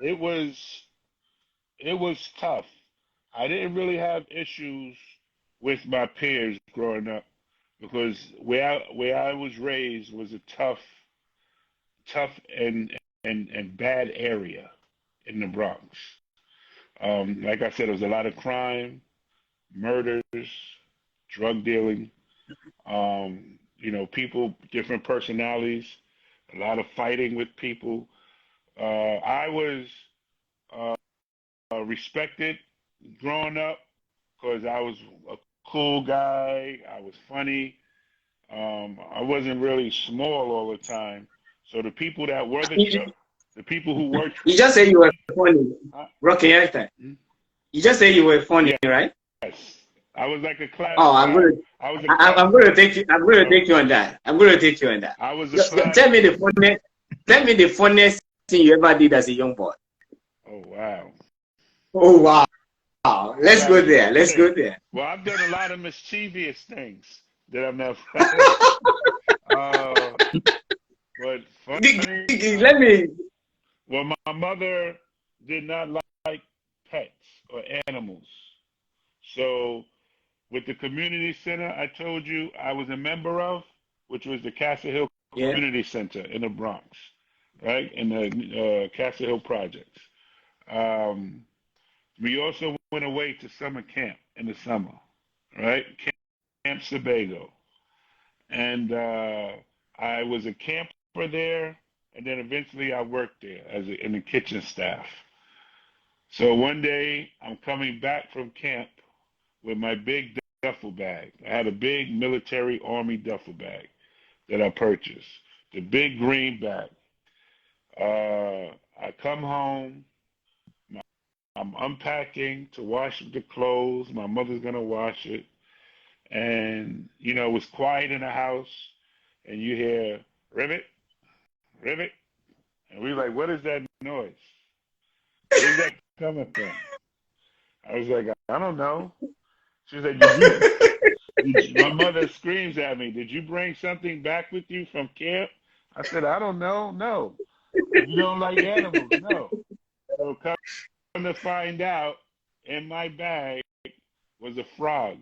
It was tough. I didn't really have issues with my peers growing up because where I was raised was a tough and bad area in the Bronx. Like I said, there was a lot of crime, murders, drug dealing. People, different personalities, a lot of fighting with people. I was respected growing up because I was a cool guy. I was funny. I wasn't really small all the time. So the people that were the people who worked You just say you were funny, uh, Bro Kenyatta. You just say you were funny, yes, right? I was like a class Oh, clown. I was a class I'm going to take you. I'm going to take you on that. I'm going to take you on that. I was a class. Tell me the funniest. Tell me the funniest thing you ever did as a young boy. Oh wow. Oh wow! Wow. Let's go there. Let's Okay. go there. Well, I've done a lot of mischievous things that I've never. uh, but funny. Let me. Well, my mother did not like pets or animals. So, with the community center I told you I was a member of, which was the Castle Hill Yeah. Community Center in the Bronx, right? In the Castle Hill projects. Um, we also went away to summer camp in the summer, right? Camp Sebago. And I was a camper there, and then eventually I worked there in the kitchen staff. So one day I'm coming back from camp with my big duffel bag. I had a big military army duffel bag that I purchased, the big green bag. I come home. I'm unpacking to wash the clothes. My mother's gonna wash it, and it was quiet in the house, and you hear rivet, rivet, and we were like, "What is that noise? Where's that coming from?" I was like, "I don't know." She was like, My mother screams at me, "Did you bring something back with you from camp?" I said, "I don't know. No, you don't like animals. No." So come to find out, in my bag was a frog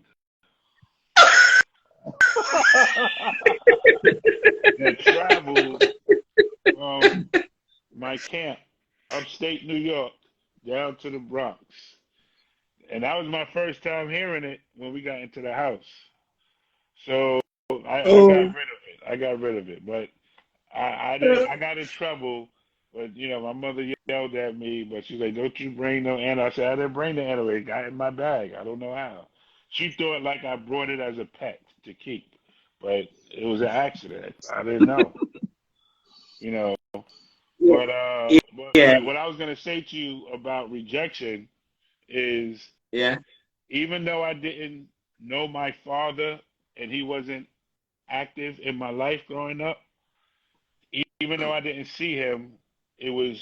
that traveled from my camp, upstate New York, down to the Bronx. And that was my first time hearing it when we got into the house. So I got Oh. rid of it. I got rid of it, but I didn't. I got in trouble, but my mother yelled at me. But she's like, "Don't you bring no animal?" I said, "I didn't bring the animal. It got in my bag. I don't know how." She thought like I brought it as a pet to keep, but it was an accident. I didn't know, you know. But Yeah. Yeah. what I was gonna say to you about rejection is, Yeah. even though I didn't know my father and he wasn't active in my life growing up, even though I didn't see him, it was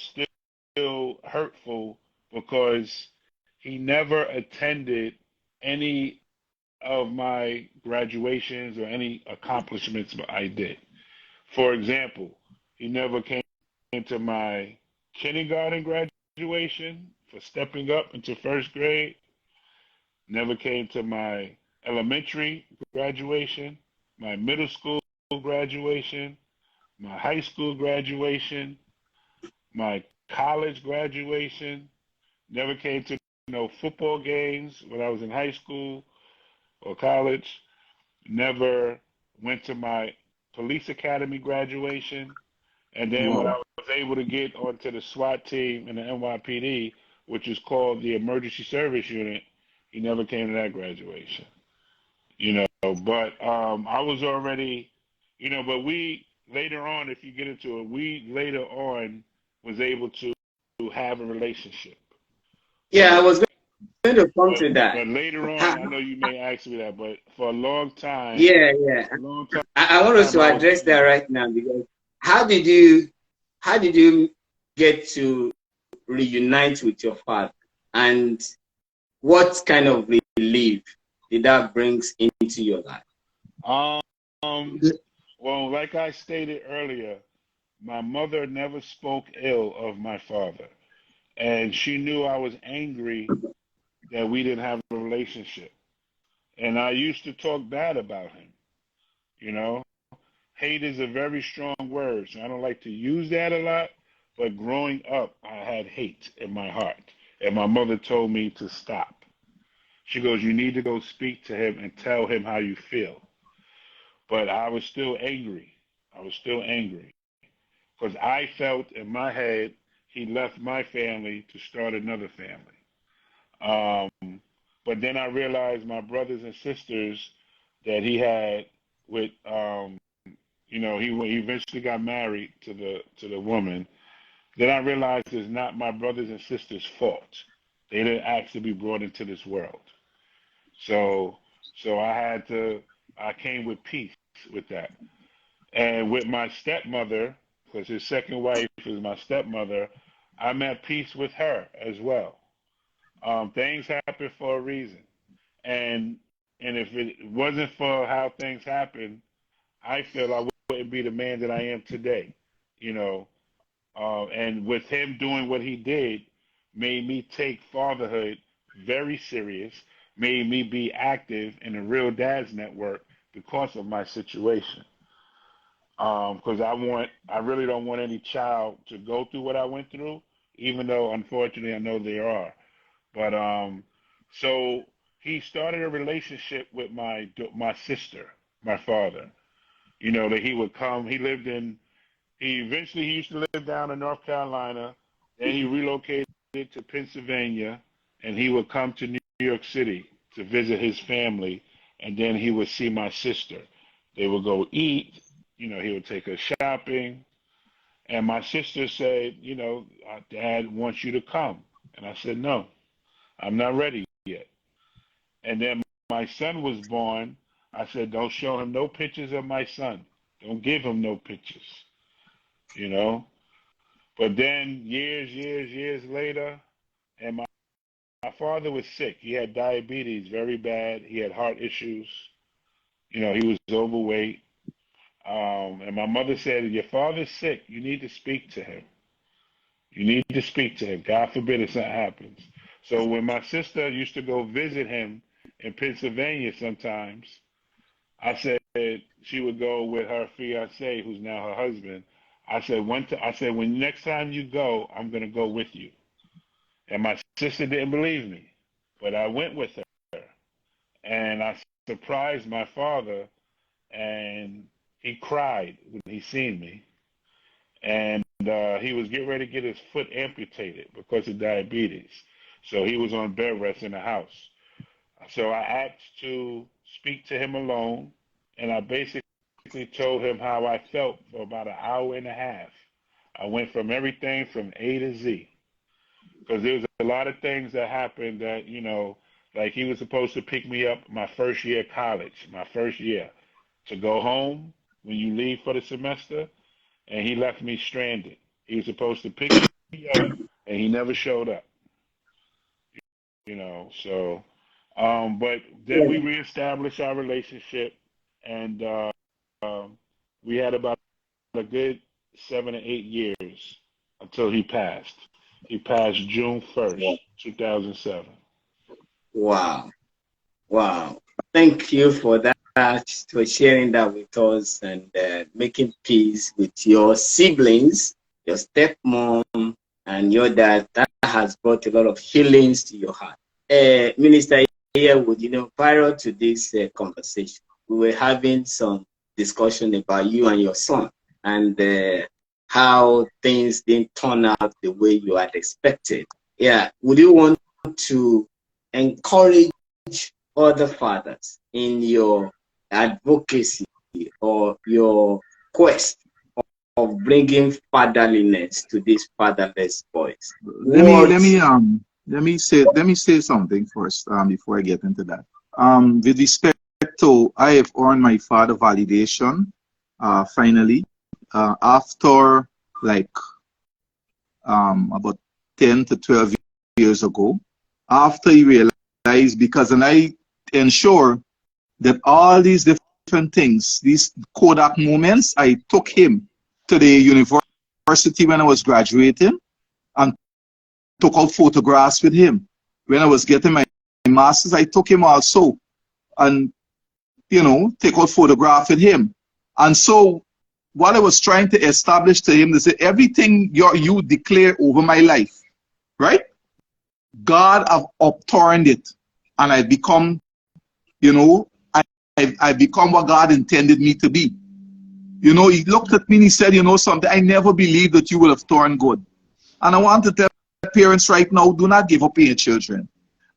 still hurtful because he never attended any of my graduations or any accomplishments I did. For example, he never came to my kindergarten graduation for stepping up into first grade, never came to my elementary graduation, my middle school graduation, my high school graduation, my college graduation, never came to no football games when I was in high school or college, never went to my police academy graduation, and then when I Wow. was able to get onto the SWAT team in the NYPD, which is called the Emergency Service Unit, he never came to that graduation. But I was already, but we later on, if you get into it, we later on was able to have a relationship. Yeah, I But was going to come but, to that. but later on, Ha- I know you may ask me that, but for Yeah, yeah. a long time, I want us to I was address that angry. right now because how did you how did you get to reunite with your father, and what kind of relief did that brings into your life? Um, well, like I stated earlier, my mother never spoke ill of my father, and she knew I was angry that we didn't have a relationship. And I used to talk bad about him. You know, hate is a very strong word, so I don't like to use that a lot. But growing up, I had hate in my heart, and my mother told me to stop. She goes, "You need to go speak to him and tell him how you feel." But I was still angry. I was still angry because I felt in my head he left my family to start another family. But then I realized my brothers and sisters that he had with, he eventually got married to the woman. Then I realized it's not my brothers and sisters' fault. They didn't ask to be brought into this world. So, so I came with peace with that. And with my stepmother, because his second wife is my stepmother, I'm at peace with her as well. Things happen for a reason, and if it wasn't for how things happen, I feel I wouldn't be the man that I am today. You know, and with him doing what he did, made me take fatherhood very serious, made me be active in the Real Dads Network because of my situation. Because I really don't want any child to go through what I went through, even though unfortunately I know they are. But so he started a relationship with my sister, my father. That he would come. He used to live down in North Carolina. Then he relocated to Pennsylvania, and he would come to New York City to visit his family, and then he would see my sister. They would go eat. He would take her shopping, and my sister said, Dad wants you to come, and I said no. I'm not ready yet. And then my son was born. I said, don't show him no pictures of my son. Don't give him no pictures, you know. But then years later, and my father was sick. He had diabetes very bad. He had heart issues. He was overweight. And my mother said, your father's sick. You need to speak to him. You need to speak to him. God forbid if something happens. So when my sister used to go visit him in Pennsylvania sometimes, I said she would go with her fiance, who's now her husband. I said, when next time you go, I'm gonna go with you. And my sister didn't believe me, but I went with her, and I surprised my father. and he cried when he seen me, and he was getting ready to get his foot amputated because of diabetes. So he was on bed rest in the house. So I asked to speak to him alone, and I basically told him how I felt for about an hour and a half. I went from everything from A to Z because there was a lot of things that happened that, like he was supposed to pick me up my first year of college, my first year, to go home when you leave for the semester, and he left me stranded. He was supposed to pick me up, and he never showed up. So, but then we reestablished our relationship, and we had about a good 7 or 8 years until he passed. He passed June 1st, 2007. Wow. Wow. Thank you for that, for sharing that with us and making peace with your siblings, your stepmom, and your dad. That has brought a lot of healings to your heart. Minister Yearwood, prior to this conversation, we were having some discussion about you and your son and how things didn't turn out the way you had expected. Yeah, would you want to encourage other fathers in your advocacy or your quest of bringing fatherliness to these fatherless boys? Let me say something first before I get into that. With respect to, I have earned my father validation finally after like about 10 to 12 years ago, after he realized, because and I ensure that all these different things, these Kodak moments, I took him to the university when I was graduating and took out photographs with him. When I was getting my master's, I took him also and, take out photographs with him. And so what I was trying to establish to him is that everything you declare over my life, right? God have upturned it, and I've become, I've become what God intended me to be. He looked at me and he said, something, I never believed that you would have turned good. And I want to tell parents right now, do not give up on your children.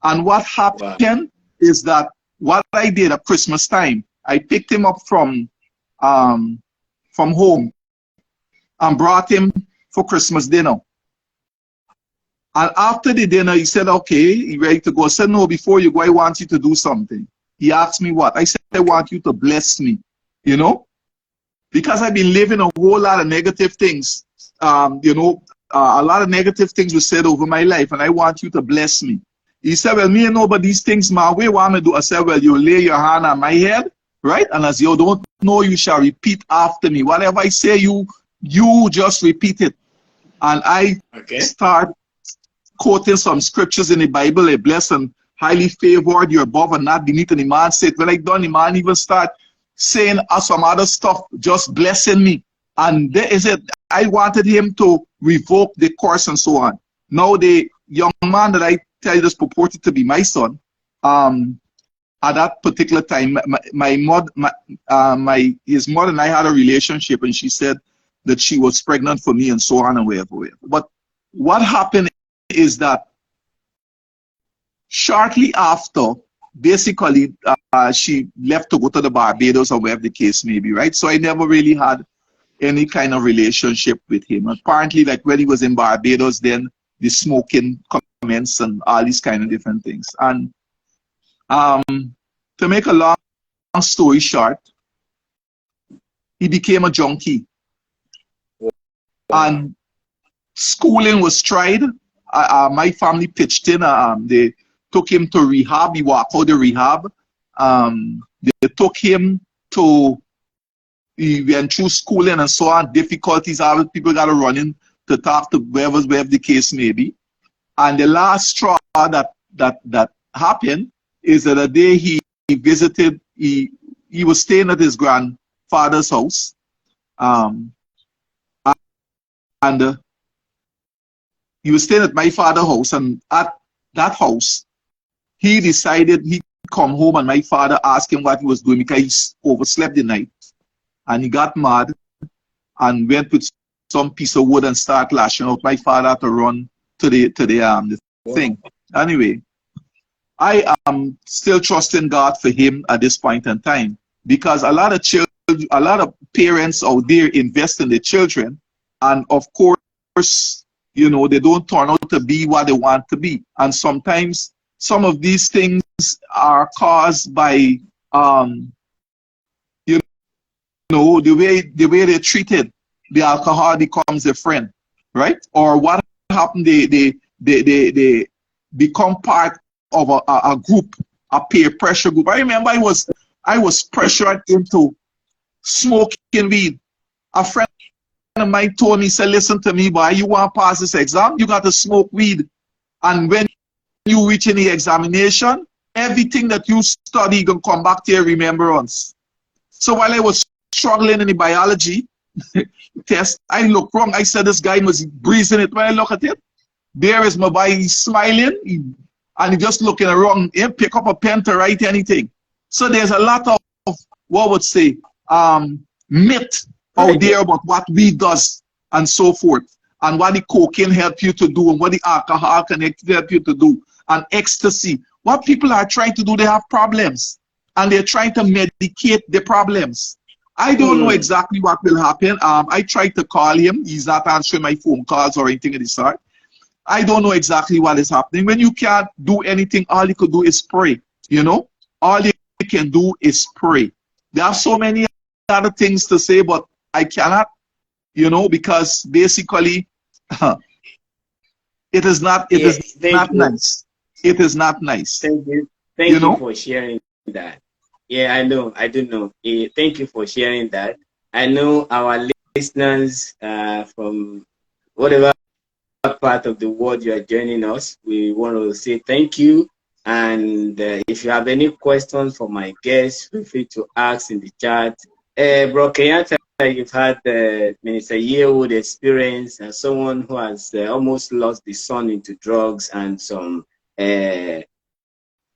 And what happened is that what I did at Christmas time, I picked him up from home and brought him for Christmas dinner. And after the dinner, he said, okay, he ready to go. I said, no, before you go, I want you to do something. He asked me what? I said, I want you to bless me, because I've been living a whole lot of negative things. A lot of negative things were said over my life, and I want you to bless me. He said, well, me and know about these things, man. What want me to do? I said, well, you lay your hand on my head, right? And as you don't know, you shall repeat after me. Whatever I say, you just repeat it. And I start quoting some scriptures in the Bible, a blessed and highly favored, you're above and not beneath. And the man said, when I done, the man even start saying some other stuff, just blessing me. And there is it. I wanted him to revoke the curse and so on. Now the young man that I tell you this purported to be my son, at that particular time, his mother and I had a relationship, and she said that she was pregnant for me and so on and whatever. But what happened is that shortly after, basically, she left to go to the Barbados or wherever the case may be, right? So I never really had any kind of relationship with him. Apparently, like when he was in Barbados, then the smoking commenced and all these kind of different things. And to make a long story short, he became a junkie. And schooling was tried. My family pitched in. They took him to rehab. He walked out of rehab. They took him to, he went through schooling and so on, difficulties. All people got to run in to talk to wherever the case may be. And the last straw that happened is that the day he visited, he was staying at his grandfather's house. And he was staying at my father's house, and at that house, he decided he come home and my father asked him what he was doing because he overslept the night. And he got mad and went with some piece of wood and start lashing out. My father had to run to the thing. Anyway, I am still trusting God for him at this point in time because a lot of parents out there invest in their children, and of course, you know, they don't turn out to be what they want to be. And sometimes some of these things are caused by you know, the way they're treated. The alcohol becomes a friend, right? Or what happened? They become part of a group, a peer pressure group. I remember I was pressured into smoking weed. A friend of mine told me, said, listen to me, boy, you want to pass this exam, you got to smoke weed. And when you reach in the examination, everything that you study gonna come back to your remembrance. So while I was struggling in the biology test, I looked wrong. I said this guy was breezing it. When I look at it, there is my boy, he's smiling, and he just looking around. He pick up a pen to write anything. So there's a lot of what would say myth out there about what weed does and so forth, and what the cocaine help you to do, and what the alcohol can help you to do, and ecstasy. What people are trying to do, they have problems, and they're trying to medicate the problems. I don't know exactly what will happen. I tried to call him. He's not answering my phone calls or anything of the sort. I don't know exactly what is happening. When you can't do anything, all you could do is pray. You know, all you can do is pray. There are so many other things to say, but I cannot, you know, because basically it is not nice. It is not nice. Thank you. Thank you for sharing that. Yeah, I know. I do know. Thank you for sharing that. I know our listeners from whatever part of the world you are joining us, we want to say thank you. And if you have any questions for my guests, feel free to ask in the chat. Bro Kenyatta, you've had Minister Yearwood experience as someone who has almost lost the son into drugs and some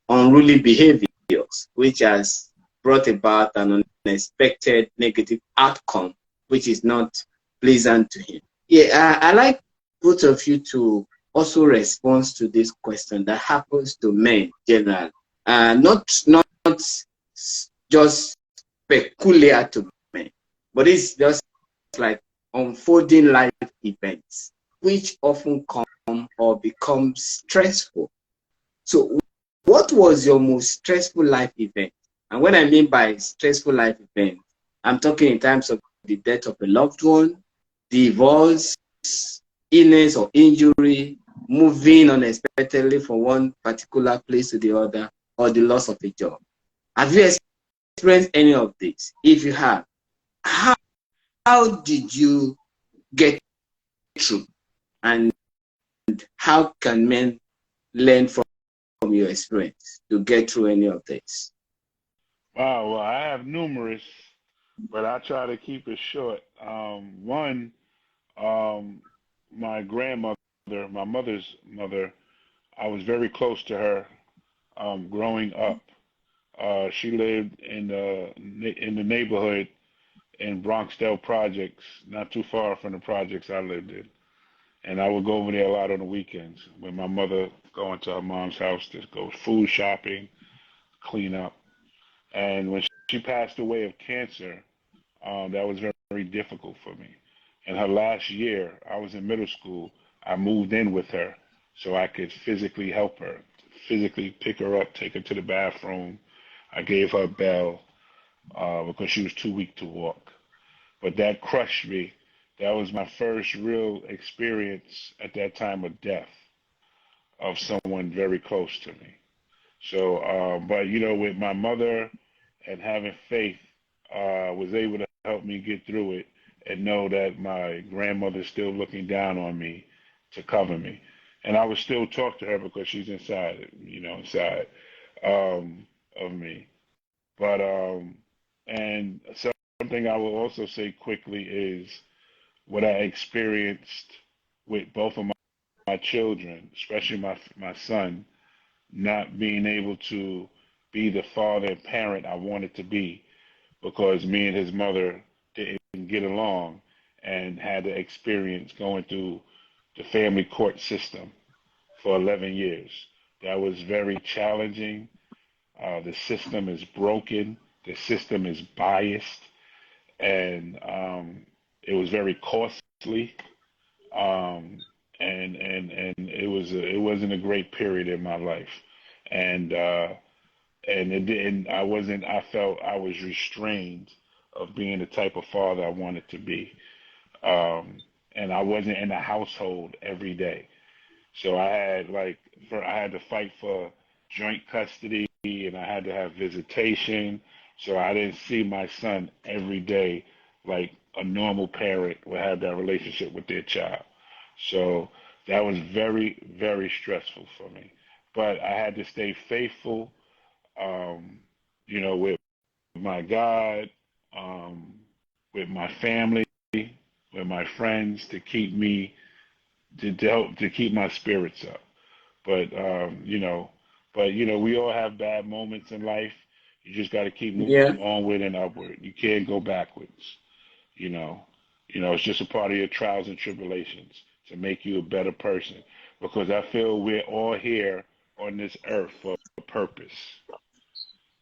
unruly behaviors, which has brought about an unexpected negative outcome, which is not pleasant to him. Yeah, I like both of you to also respond to this question that happens to men generally, not just peculiar to men, but it's just like unfolding life events, which often come or become stressful. So what was your most stressful life event? And when I mean by stressful life event, I'm talking in terms of the death of a loved one, divorce, illness or injury, moving unexpectedly from one particular place to the other, or the loss of a job. Have you experienced any of this? If you have, how did you get through? And how can men learn from your experience to get through any of this? Wow, well, I have numerous, but I try to keep it short. One, my grandmother, my mother's mother, I was very close to her growing up. She lived in the neighborhood in Bronxdale Projects, not too far from the projects I lived in. And I would go over there a lot on the weekends with my mother, going to her mom's house to go food shopping, clean up. And when she passed away of cancer, that was very, very difficult for me. In her last year, I was in middle school. I moved in with her so I could physically help her, physically pick her up, take her to the bathroom. I gave her a bell because she was too weak to walk. But that crushed me. That was my first real experience at that time of death of someone very close to me. So, but you know, with my mother and having faith, was able to help me get through it and know that my grandmother's still looking down on me to cover me. And I would still talk to her because she's inside, you know, inside of me. But and something I will also say quickly is what I experienced with both of my children, especially my son, not being able to be the father and parent I wanted to be, because me and his mother didn't get along and had the experience going through the family court system for 11 years. That was very challenging. The system is broken. The system is biased, and it was very costly. Um, and it wasn't a great period in my life, and it didn't. I wasn't. I felt I was restrained of being the type of father I wanted to be, and I wasn't in the household every day. So I had to fight for joint custody, and I had to have visitation. So I didn't see my son every day like a normal parent would have that relationship with their child. So that was very, very stressful for me. But I had to stay faithful, um, with my God, um, with my family, with my friends to keep me to help to keep my spirits up. But we all have bad moments in life. You just got to keep Yeah. moving onward and upward. You can't go backwards. You know, it's just a part of your trials and tribulations to make you a better person. Because I feel we're all here on this earth for a purpose.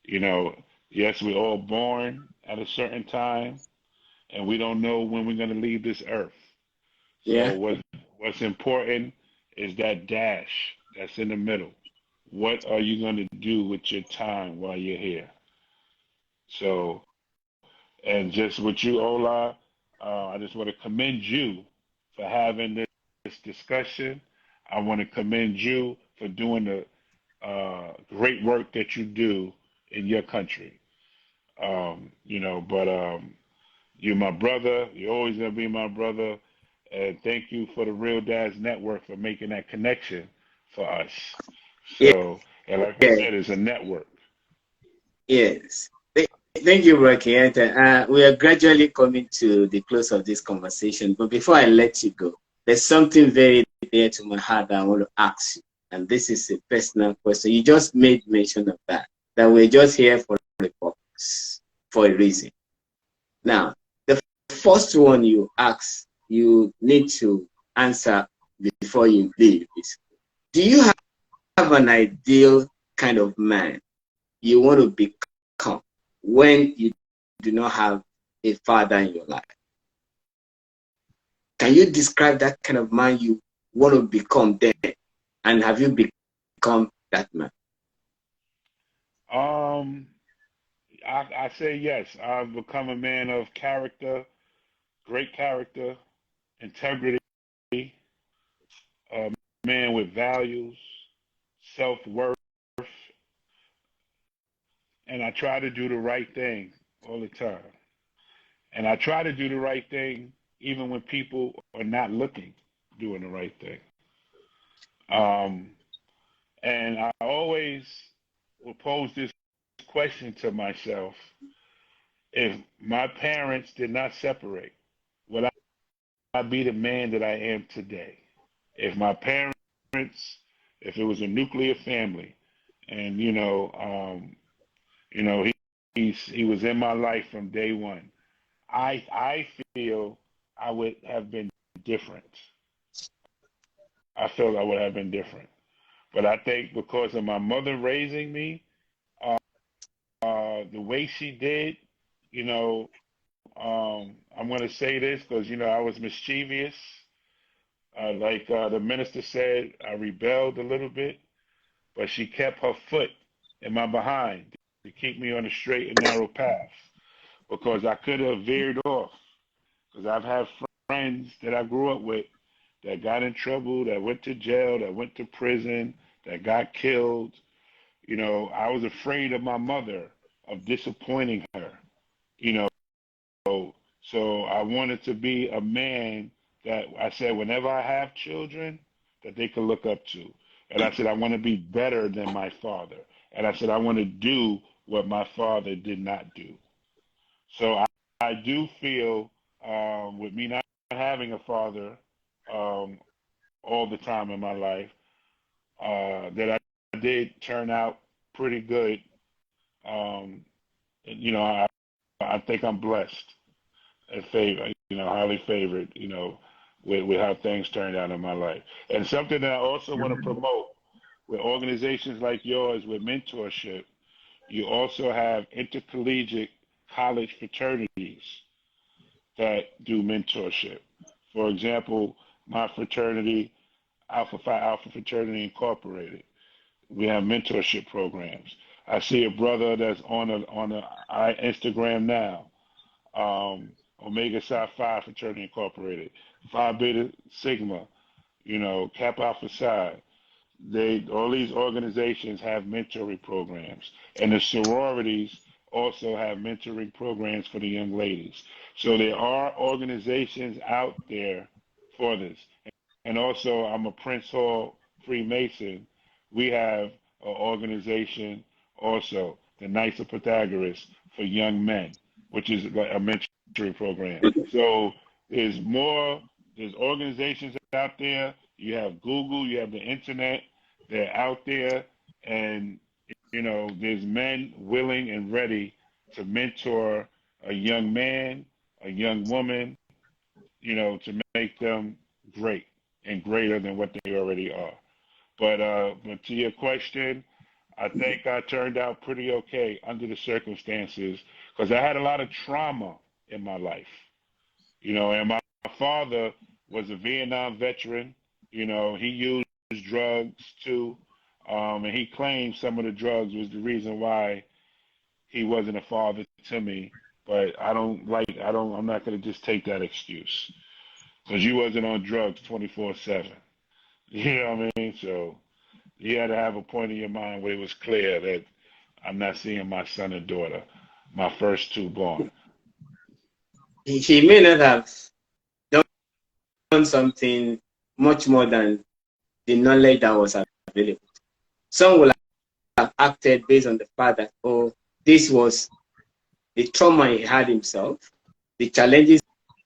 You know, yes, we're all born at a certain time, and we don't know when we're going to leave this earth. So Yeah. what's important is that dash that's in the middle. What are you going to do with your time while you're here? So, and just with you, Ola, I just want to commend you for having this discussion. I want to commend you for doing the great work that you do in your country. But you're my brother. You're always going to be my brother. And thank you for the Real Dads Network for making that connection for us. Yeah. So, and like I Yeah. said, it's a network. Yes. Thank you, Bro Kenyatta. We are gradually coming to the close of this conversation. But before I let you go, there's something very dear to my heart that I want to ask you. And this is a personal question. You just made mention of that we're just here for a purpose, for a reason. Now, the first one you need to answer before you leave is, do you have an ideal kind of man you want to become when you do not have a father in your life? Can you describe that kind of man you want to become then? And have you become that man? Um, I say yes. I've become a man of character, great character, integrity, a man with values, self-worth, and I try to do the right thing all the time. And I try to do the right thing even when people are not looking, doing the right thing. Um, and I always will pose this question to myself: if my parents did not separate, would I be the man that I am today? If my parents, if it was a nuclear family, and he was in my life from day one, I feel I would have been different. I feel I would have been different. But I think because of my mother raising me, uh, the way she did, you know, I'm going to say this because, I was mischievous. Like the minister said, I rebelled a little bit, but she kept her foot in my behind to keep me on a straight and narrow path because I could have veered off. Because I've had friends that I grew up with that got in trouble, that went to jail, that went to prison, that got killed. I was afraid of my mother, of disappointing her. You know, so I wanted to be a man that I said whenever I have children, that they could look up to. And I said I want to be better than my father. And I said I want to do what my father did not do. So I do feel with me not having a father um, all the time in my life, that I did turn out pretty good You know, I think I'm blessed and favored, you know, highly favored, you know, with how things turned out in my life. And something that I also want to promote with organizations like yours with mentorship, you also have intercollegiate college fraternities that do mentorship. For example, my fraternity, Alpha Phi Alpha Fraternity Incorporated, we have mentorship programs. I see a brother that's on Instagram now, Omega Psi Phi Fraternity Incorporated, Phi Beta Sigma, you know, Kappa Alpha Psi. All these organizations have mentoring programs, and the sororities also have mentoring programs for the young ladies. So there are organizations out there for this. And also, I'm a Prince Hall Freemason. We have an organization also, the Knights of Pythagoras for young men, which is like a mentoring program. So there's organizations out there. You have Google, you have the internet, they're out there, and you know, there's men willing and ready to mentor a young man, a young woman, you know, to make them great and greater than what they already are. But to your question, I think I turned out pretty okay under the circumstances because I had a lot of trauma in my life, you know, and my father was a Vietnam veteran. You know, he used drugs too, and he claimed some of the drugs was the reason why he wasn't a father to me. But I'm not going to just take that excuse because you wasn't on drugs 24/7. You know what I mean? So you had to have a point in your mind where it was clear that I'm not seeing my son and daughter, my first two born. He may not have done something much more than the knowledge that was available. Some will have acted based on the fact that, oh, this was the trauma he had himself, the challenges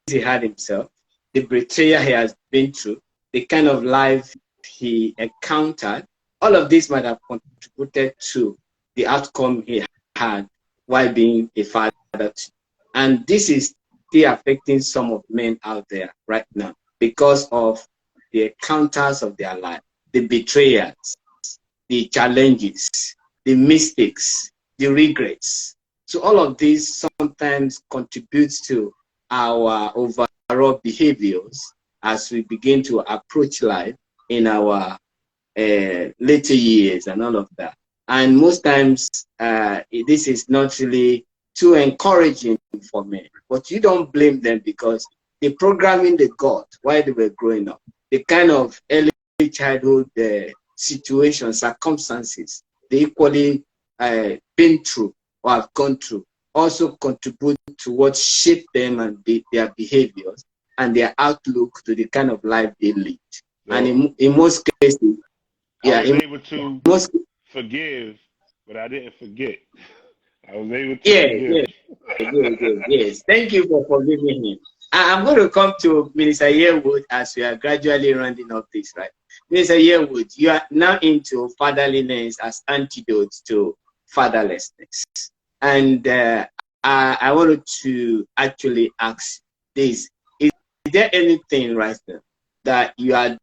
he had himself, the betrayal he has been through, the kind of life he encountered. All of this might have contributed to the outcome he had while being a father. And this is still affecting some of men out there right now because of the encounters of their life, the betrayals, the challenges, the mistakes, the regrets. So all of these sometimes contributes to our overall behaviors as we begin to approach life in our later years and all of that. And most times, this is not really too encouraging for men. But you don't blame them because the programming they got while they were growing up, the kind of early childhood situations, circumstances they equally been through or have gone through, also contribute to what shaped them and their behaviors and their outlook to the kind of life they lead. So, and in most cases, I was able to forgive, but I didn't forget. I was able to forgive. Yes. Thank you for forgiving him. I'm going to come to Minister Yearwood as we are gradually rounding up this, right? Minister Yearwood, you are now into fatherliness as antidote to fatherlessness. And I wanted to actually ask this. Is there anything right now that you are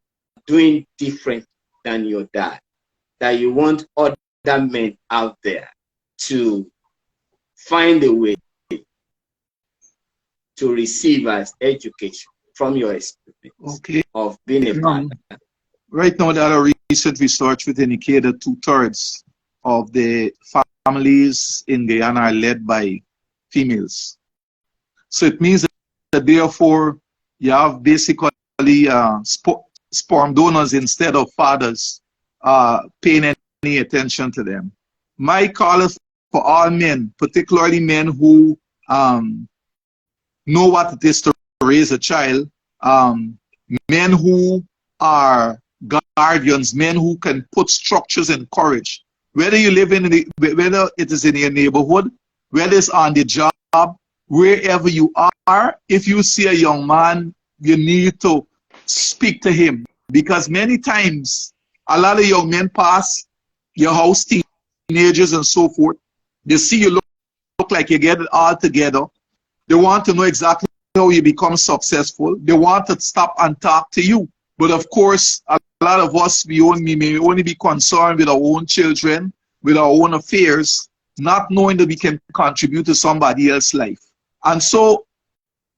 doing different than your dad, that you want other men out there to find a way to receive as education from your experience of being a father? Right now, that a recent research would indicate that 2/3 of the families in Guyana are led by females. So it means that therefore you have basically sperm donors instead of fathers paying any attention to them. My call is for all men, particularly men who know what it is to raise a child, men who are guardians, men who can put structures and courage. Whether you live whether it is in your neighborhood, whether it's on the job, wherever you are, if you see a young man, you need to speak to him. Because many times, a lot of young men pass your house, teenagers and so forth. They see you look like you get it all together. They want to know exactly how you become successful. They want to stop and talk to you. But of course, a lot of us, we may only be concerned with our own children, with our own affairs, not knowing that we can contribute to somebody else's life. And so,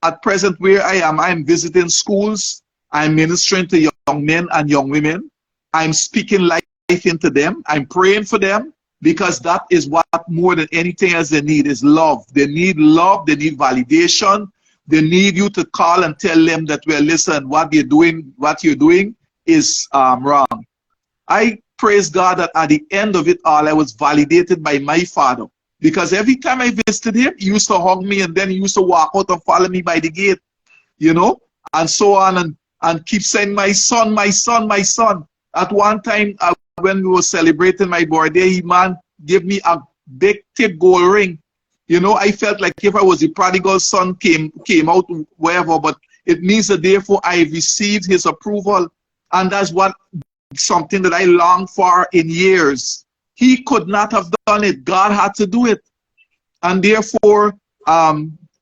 at present where I am, I'm visiting schools, I'm ministering to young men and young women, I'm speaking life into them, I'm praying for them, because that is what more than anything else they need is love. They need love, they need validation, they need you to call and tell them that, well, listen, what you're doing is wrong. I praise God that at the end of it all, I was validated by my father. Because every time I visited him, he used to hug me and then he used to walk out and follow me by the gate, you know, and so on, and keep saying, my son, my son, my son. At one time, when we were celebrating my birthday, he gave me a big thick gold ring. You know, I felt like if I was the prodigal son came out, wherever, but it means that therefore I received his approval. And that's something that I longed for in years. He could not have done it. God had to do it. And therefore,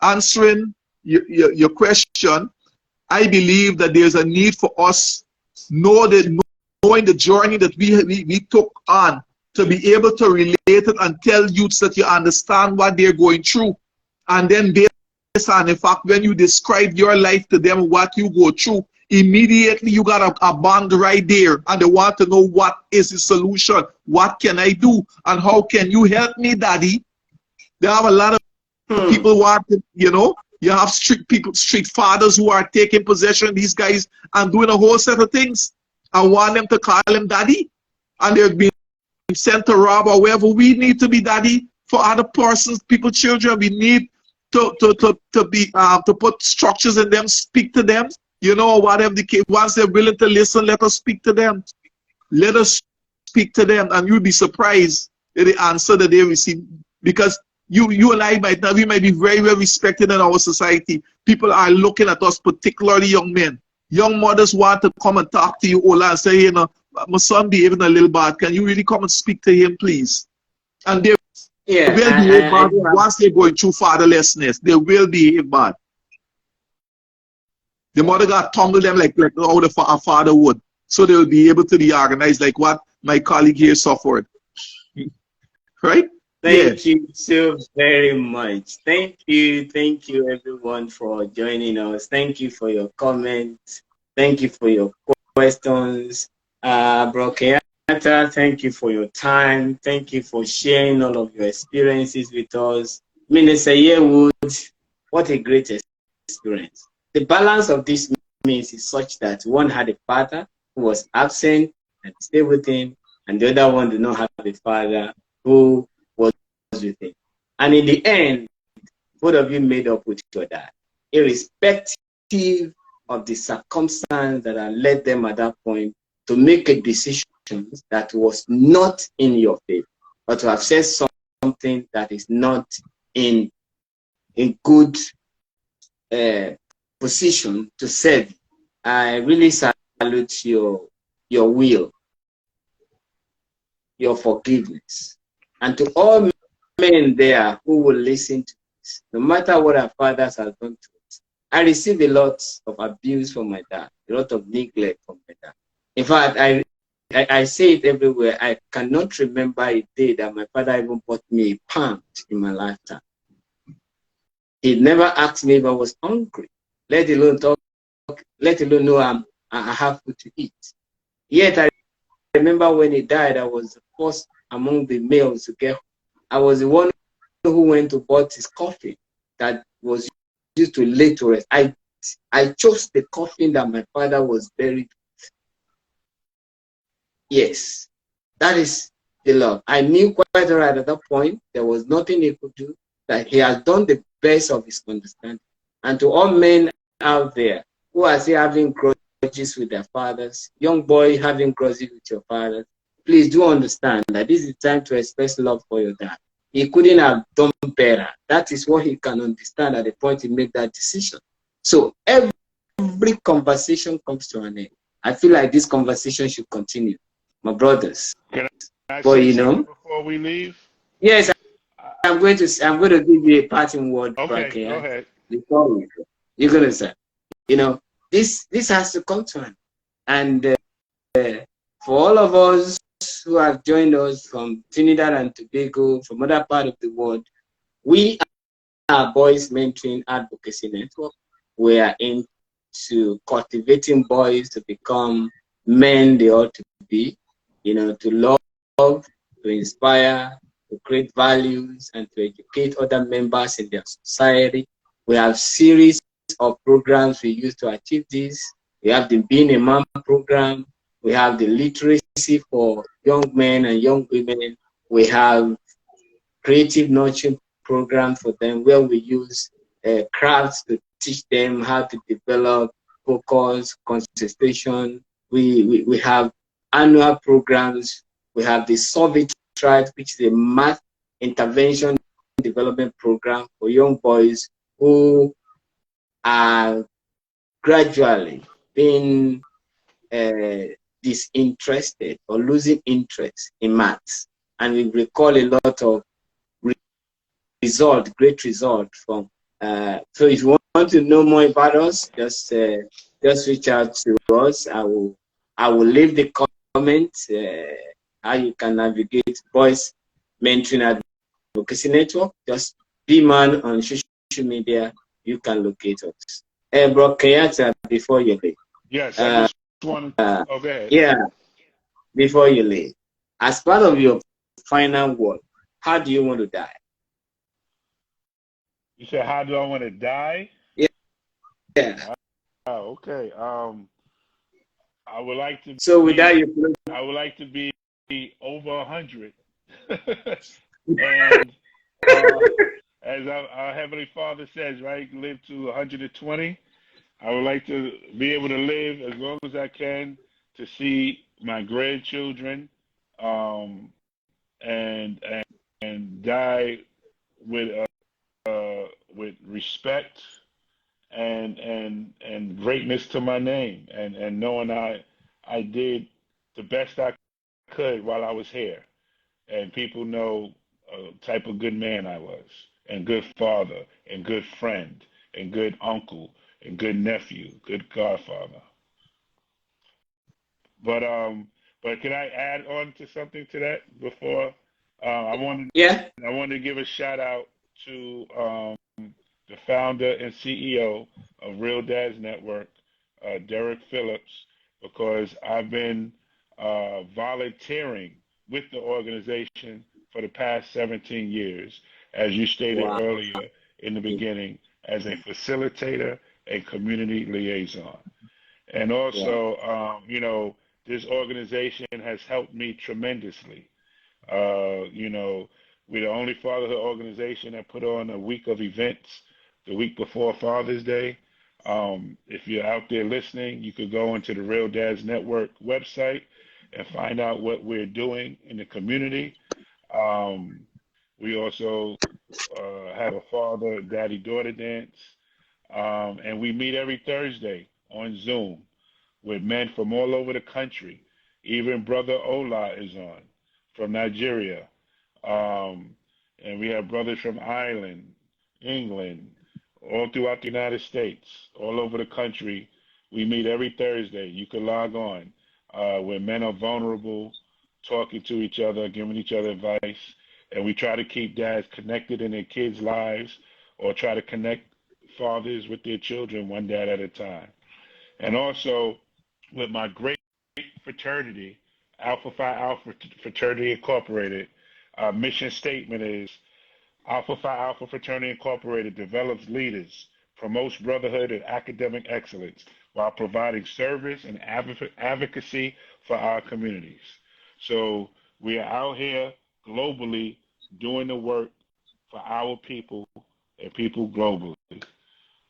answering your question, I believe that there's a need for us knowing the journey that we took on, to be able to relate it and tell youths that you understand what they're going through. And then based on, in fact, when you describe your life to them, what you go through, immediately you got a bond right there, and they want to know what is the solution, what can I do, and how can you help me, daddy? They have a lot of people want to, you know, you have strict fathers who are taking possession of these guys and doing a whole set of things, and want them to call them daddy, and they're being sent to rob or wherever. We need to be daddy for other persons, people, children. We need to put structures in them, speak to them, you know, whatever the case. Once they're willing to listen, let us speak to them. Let us speak to them, and you'll be surprised at the answer that they receive. Because you and I might be very, very respected in our society. People are looking at us, particularly young men. Young mothers want to come and talk to you, Ola, and say, you know, my son behaving a little bad. Can you really come and speak to him, please? And they will behave bad once they're going through fatherlessness. They will behave bad. The mother got tumbled them like how a father would. So they will be able to be organized like what my colleague here suffered. Right? Thank you so very much. Thank you everyone for joining us. Thank you for your comments. Thank you for your questions. Bro Kenyatta, thank you for your time. Thank you for sharing all of your experiences with us. Minister Yearwood, what a great experience. The balance of this means is such that one had a father who was absent and stayed with him, and the other one did not have a father who was with him. And in the end, both of you made up with your dad, irrespective of the circumstance that had led them at that point to make a decision that was not in your favor, but to have said something that is not in good position to serve. I really salute your will, your forgiveness, and to all men there who will listen to this, no matter what our fathers have done to us. I received a lot of abuse from my dad, a lot of neglect from my dad. In fact, I say it everywhere. I cannot remember a day that my father even bought me a pound in my lifetime. He never asked me if I was hungry, let alone know I have food to eat. Yet I remember when he died, I was the first among the males to get home. I was the one who went to bought his coffin that was used to lay to rest. I chose the coffin that my father was buried. Yes, that is the love. I knew quite right at that point there was nothing he could do, that he has done the best of his understanding. And to all men out there who are still having grudges with their fathers, young boy having grudges with your fathers, please do understand that this is the time to express love for your dad. He couldn't have done better. That is what he can understand at the point he made that decision. So every conversation comes to an end. I feel like this conversation should continue. My brothers. Can I but say you something know, before we leave? yes, I'm going to give you a parting word, Okay, go Brakia, ahead. before we go. You're going to say, you know, this has to come to an end. And for all of us who have joined us from Trinidad and Tobago, from other part of the world, we are Boys Mentoring Advocacy Network. We are into cultivating boys to become men they ought to be, you know, to love, to inspire, to create values, and to educate other members in their society. We have series of programs we use to achieve this. We have the Being a Man program. We have the literacy for young men and young women. We have creative nurturing program for them where we use crafts to teach them how to develop focus, concentration. We have annual programs. We have the Solve Tribe, which is a math intervention development program for young boys who are gradually being disinterested or losing interest in maths. And we recall a lot of great result from. So if you want to know more about us, just reach out to us. I will leave the comment how you can navigate Boys Mentoring Advocacy Network. Just be man on social media. You can locate us. Bro Kenyatta, before you leave. Yes, I just want to. Oh, go ahead. Yeah, before you leave, as part of your final word, how do you want to die? You said, how do I want to die? Yeah. Oh, okay. I would like to. So with that, you. I would like to be over 100, and as our Heavenly Father says, right, live to 120. I would like to be able to live as long as I can to see my grandchildren, and die with respect and greatness to my name, and knowing I did the best I could while I was here, and people know type of good man I was, and good father, and good friend, and good uncle, and good nephew, good godfather. But can I add on to something to that before? Yeah. I wanted to give a shout out to the founder and CEO of Real Dads Network, Derek Phillips, because I've been volunteering with the organization for the past 17 years, as you stated Wow. earlier in the beginning, as a facilitator and community liaison. And also, this organization has helped me tremendously. We're the only fatherhood organization that put on a week of events the week before Father's Day. If you're out there listening, you could go into the Real Dads Network website and find out what we're doing in the community. We also have a father daddy daughter dance, and we meet every Thursday on Zoom with men from all over the country. Even Brother Ola is on from Nigeria. And we have brothers from Ireland, England, all throughout the United States, all over the country. We meet every Thursday. You can log on where men are vulnerable, talking to each other, giving each other advice. And we try to keep dads connected in their kids' lives, or try to connect fathers with their children one dad at a time. And also with my great fraternity, Alpha Phi Alpha Fraternity Incorporated, our mission statement is Alpha Phi Alpha Fraternity Incorporated develops leaders, promotes brotherhood and academic excellence while providing service and advocacy for our communities. So we are out here globally doing the work for our people and people globally.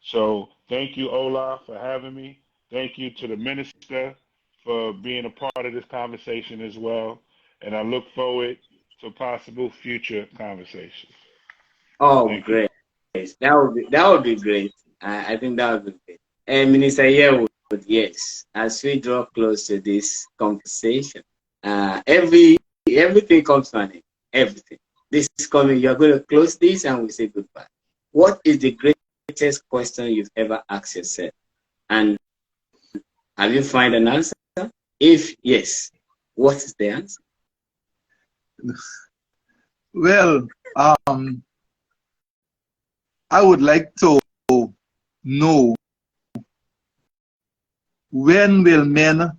So thank you, Ola, for having me. Thank you to the minister for being a part of this conversation as well. And I look forward to possible future conversations. Oh, Thank you. great. That would be great. I think that would be great. And Minister Yearwood, yes, as we draw close to this conversation, everything comes to an end. Everything. this is coming. You're going to close this and we say goodbye. What is the greatest question you've ever asked yourself? And have you found an answer? If yes, what is the answer? Well, I would like to know, when will men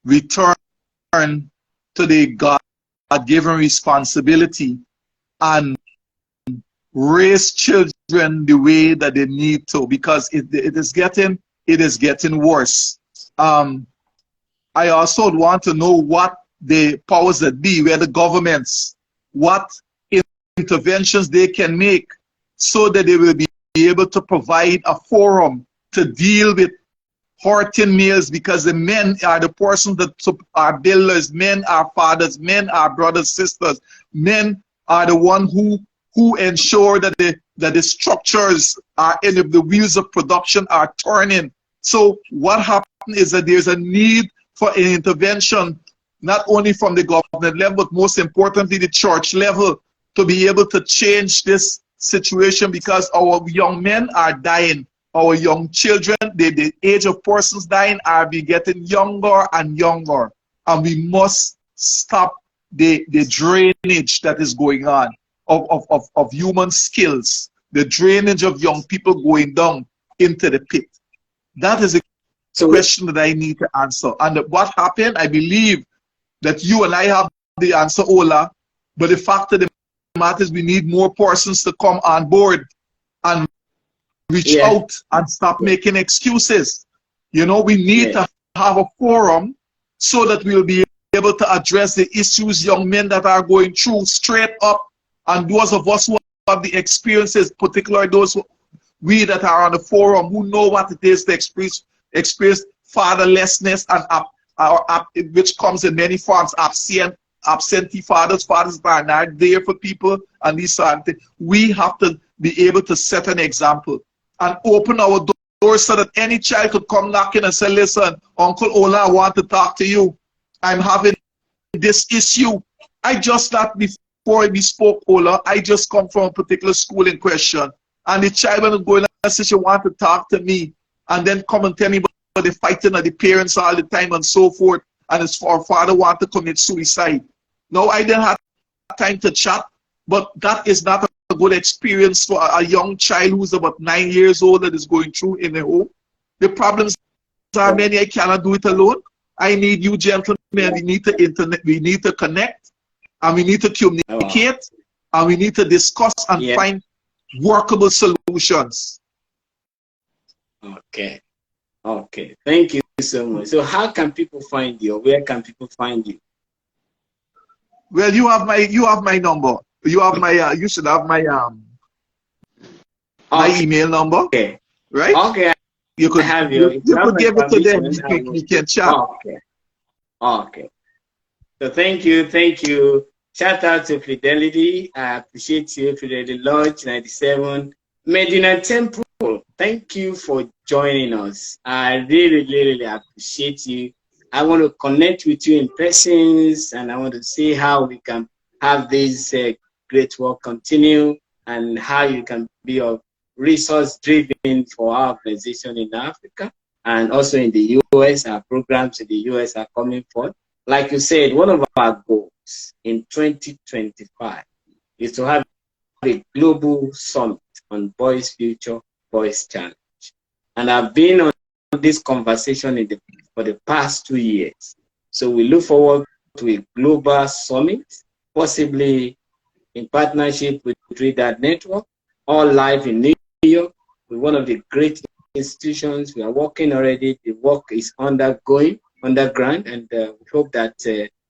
return to the God-given responsibility and raise children the way that they need to? Because it is getting worse. I also want to know what the powers that be, where the governments, what interventions they can make so that they will be able to provide a forum to deal with hurting males, because the men are the persons that are builders, men are fathers, men are brothers, sisters, men are the one who ensure that the structures are in, the wheels of production are turning. So what happened is that there's a need for an intervention, not only from the government level, but most importantly the church level, to be able to change this situation, because our young men are dying. Our young children, the age of persons dying are be getting younger and younger. And we must stop the drainage that is going on of human skills, the drainage of young people going down into the pit. That is a question that I need to answer. And what happened, I believe that you and I have the answer, Ola, but the fact of the matter is we need more persons to come on board and reach out and stop making excuses. You know, we need to have a forum so that we'll be able to address the issues young men that are going through straight up, and those of us who have the experiences, particularly those we that are on the forum who know what it is to experience fatherlessness, and which comes in many forms, absentee fathers that are not there for people, and these sort of things. We have to be able to set an example and open our doors so that any child could come knocking and say, listen, Uncle Ola, I want to talk to you. I'm having this issue. I just not before we spoke, Ola, I just come from a particular school in question. And the child will go in and say she want to talk to me, and then come and tell me about the fighting of the parents all the time and so forth. And his father want to commit suicide. No, I didn't have time to chat, but that is not a good experience for a young child who's about 9 years old that is going through in a home. The problems are many. I cannot do it alone. I need you, gentlemen. We need to connect, and we need to communicate, and we need to discuss and find workable solutions. Okay. Thank you so much. So how can people find you? Where can people find you? Well, you have my number. You have my you should have my my email number. Okay. Right? Okay. You could have you could give it to them. We can chat. Okay. So thank you. Shout out to Fidelity. I appreciate you, Fidelity Lodge 97, Medina Temple. Thank you for joining us. I really appreciate you. I want to connect with you in person, and I want to see how we can have this great work continue, and how you can be a resource driven for our organization in Africa and also in the US. Our programs in the US are coming forth. Like you said, one of our goals in 2025 is to have a global summit on Boys Future, Boys Challenge. And I've been on this conversation for the past 2 years. So we look forward to a global summit, possibly in partnership with Read That Network, all live in New York, with one of the great institutions. We are working already. The work is underground, and we hope that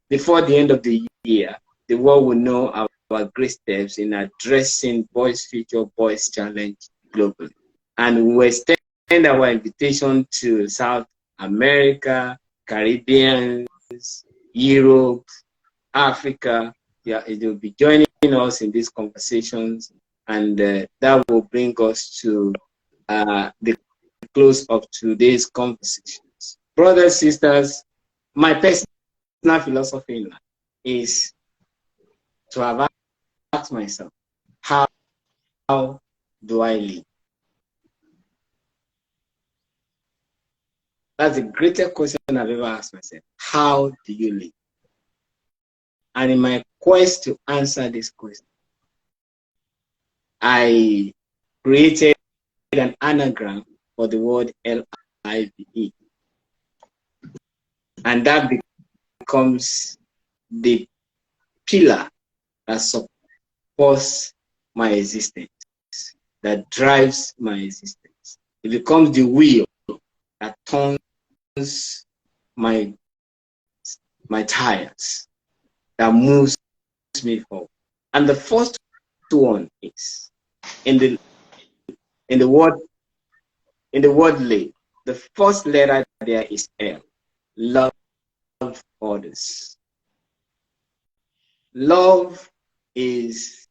before the end of the year, the world will know our great steps in addressing Boys Future, Boys Challenge globally. And we extend our invitation to South America, Caribbean, Europe, Africa. It will be joining us in these conversations, and that will bring us to the close of today's conversations. Brothers, sisters, my personal philosophy in life is to have ask myself, how do I live? That's the greatest question I've ever asked myself. How do you live? And in my quest to answer this question, I created an anagram for the word LIVE. And that becomes the pillar that supports my existence, that drives my existence. It becomes the wheel that turns my tires, that moves me forward. And the first one is in the word live. The first letter there is L. Love others. Love is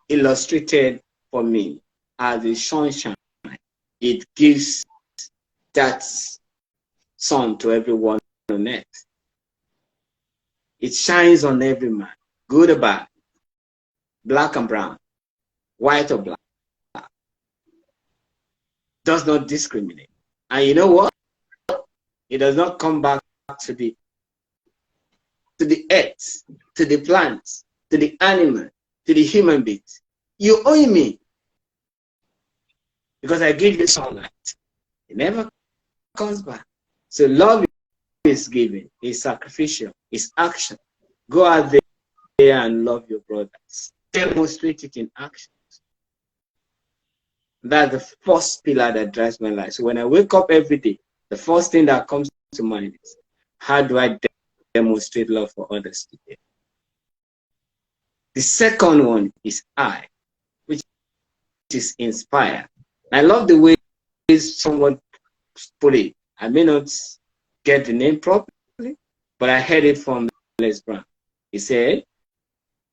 illustrated for me as a sunshine. It gives that sun to everyone on earth. It shines on every man, good or bad, black and brown, white or black. Does not discriminate. And you know what? It does not come back to the earth, to the plants, to the animal, to the human beings. You owe me because I gave you sunlight. It never comes back. So love is giving, is sacrificial, is action. Go out there and love your brothers. Demonstrate it in action. That's the first pillar that drives my life. So when I wake up every day, the first thing that comes to mind is, how do I demonstrate love for others today? The second one is I, which is inspire. I love the way someone put it. I may not get the name properly, but I heard it from Les Brown. He said,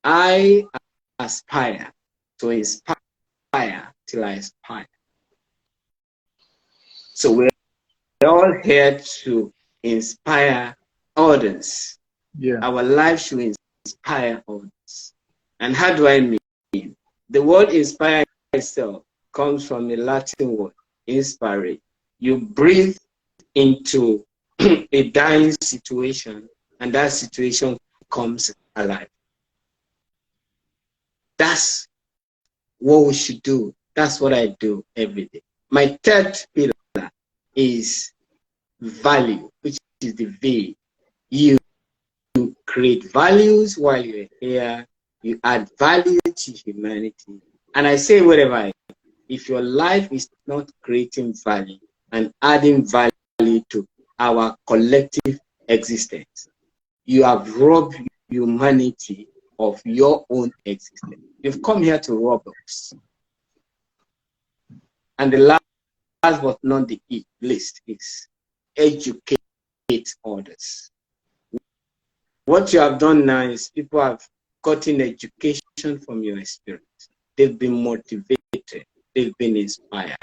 I aspire to inspire till I aspire. So we're all here to inspire others. Yeah. Our life should inspire others. And how do I mean? The word inspire itself comes from the Latin word, inspire. You breathe into a dying situation, and that situation comes alive. That's what we should do. That's what I do every day. My third pillar is value, which is the V. You create values while you're here. You add value to humanity. And I say whatever, if your life is not creating value and adding value to our collective existence, you have robbed humanity of your own existence. You've come here to rob us. And the last but not the least is educate others. What you have done now is people have gotten education from your experience. They've been motivated. They've been inspired.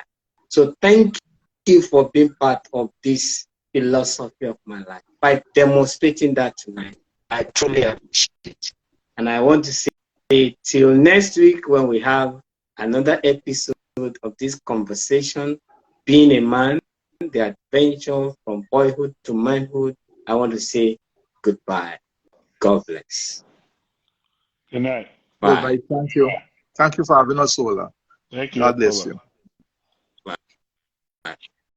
So thank you for being part of this philosophy of my life. By demonstrating that tonight, I truly appreciate it. And I want to say till next week when we have another episode of this conversation, being a man, the adventure from boyhood to manhood. I want to say goodbye. God bless. Good night. Bye. Goodbye. Thank you. Thank you for having us, Ola. Thank you. God bless you. Bye.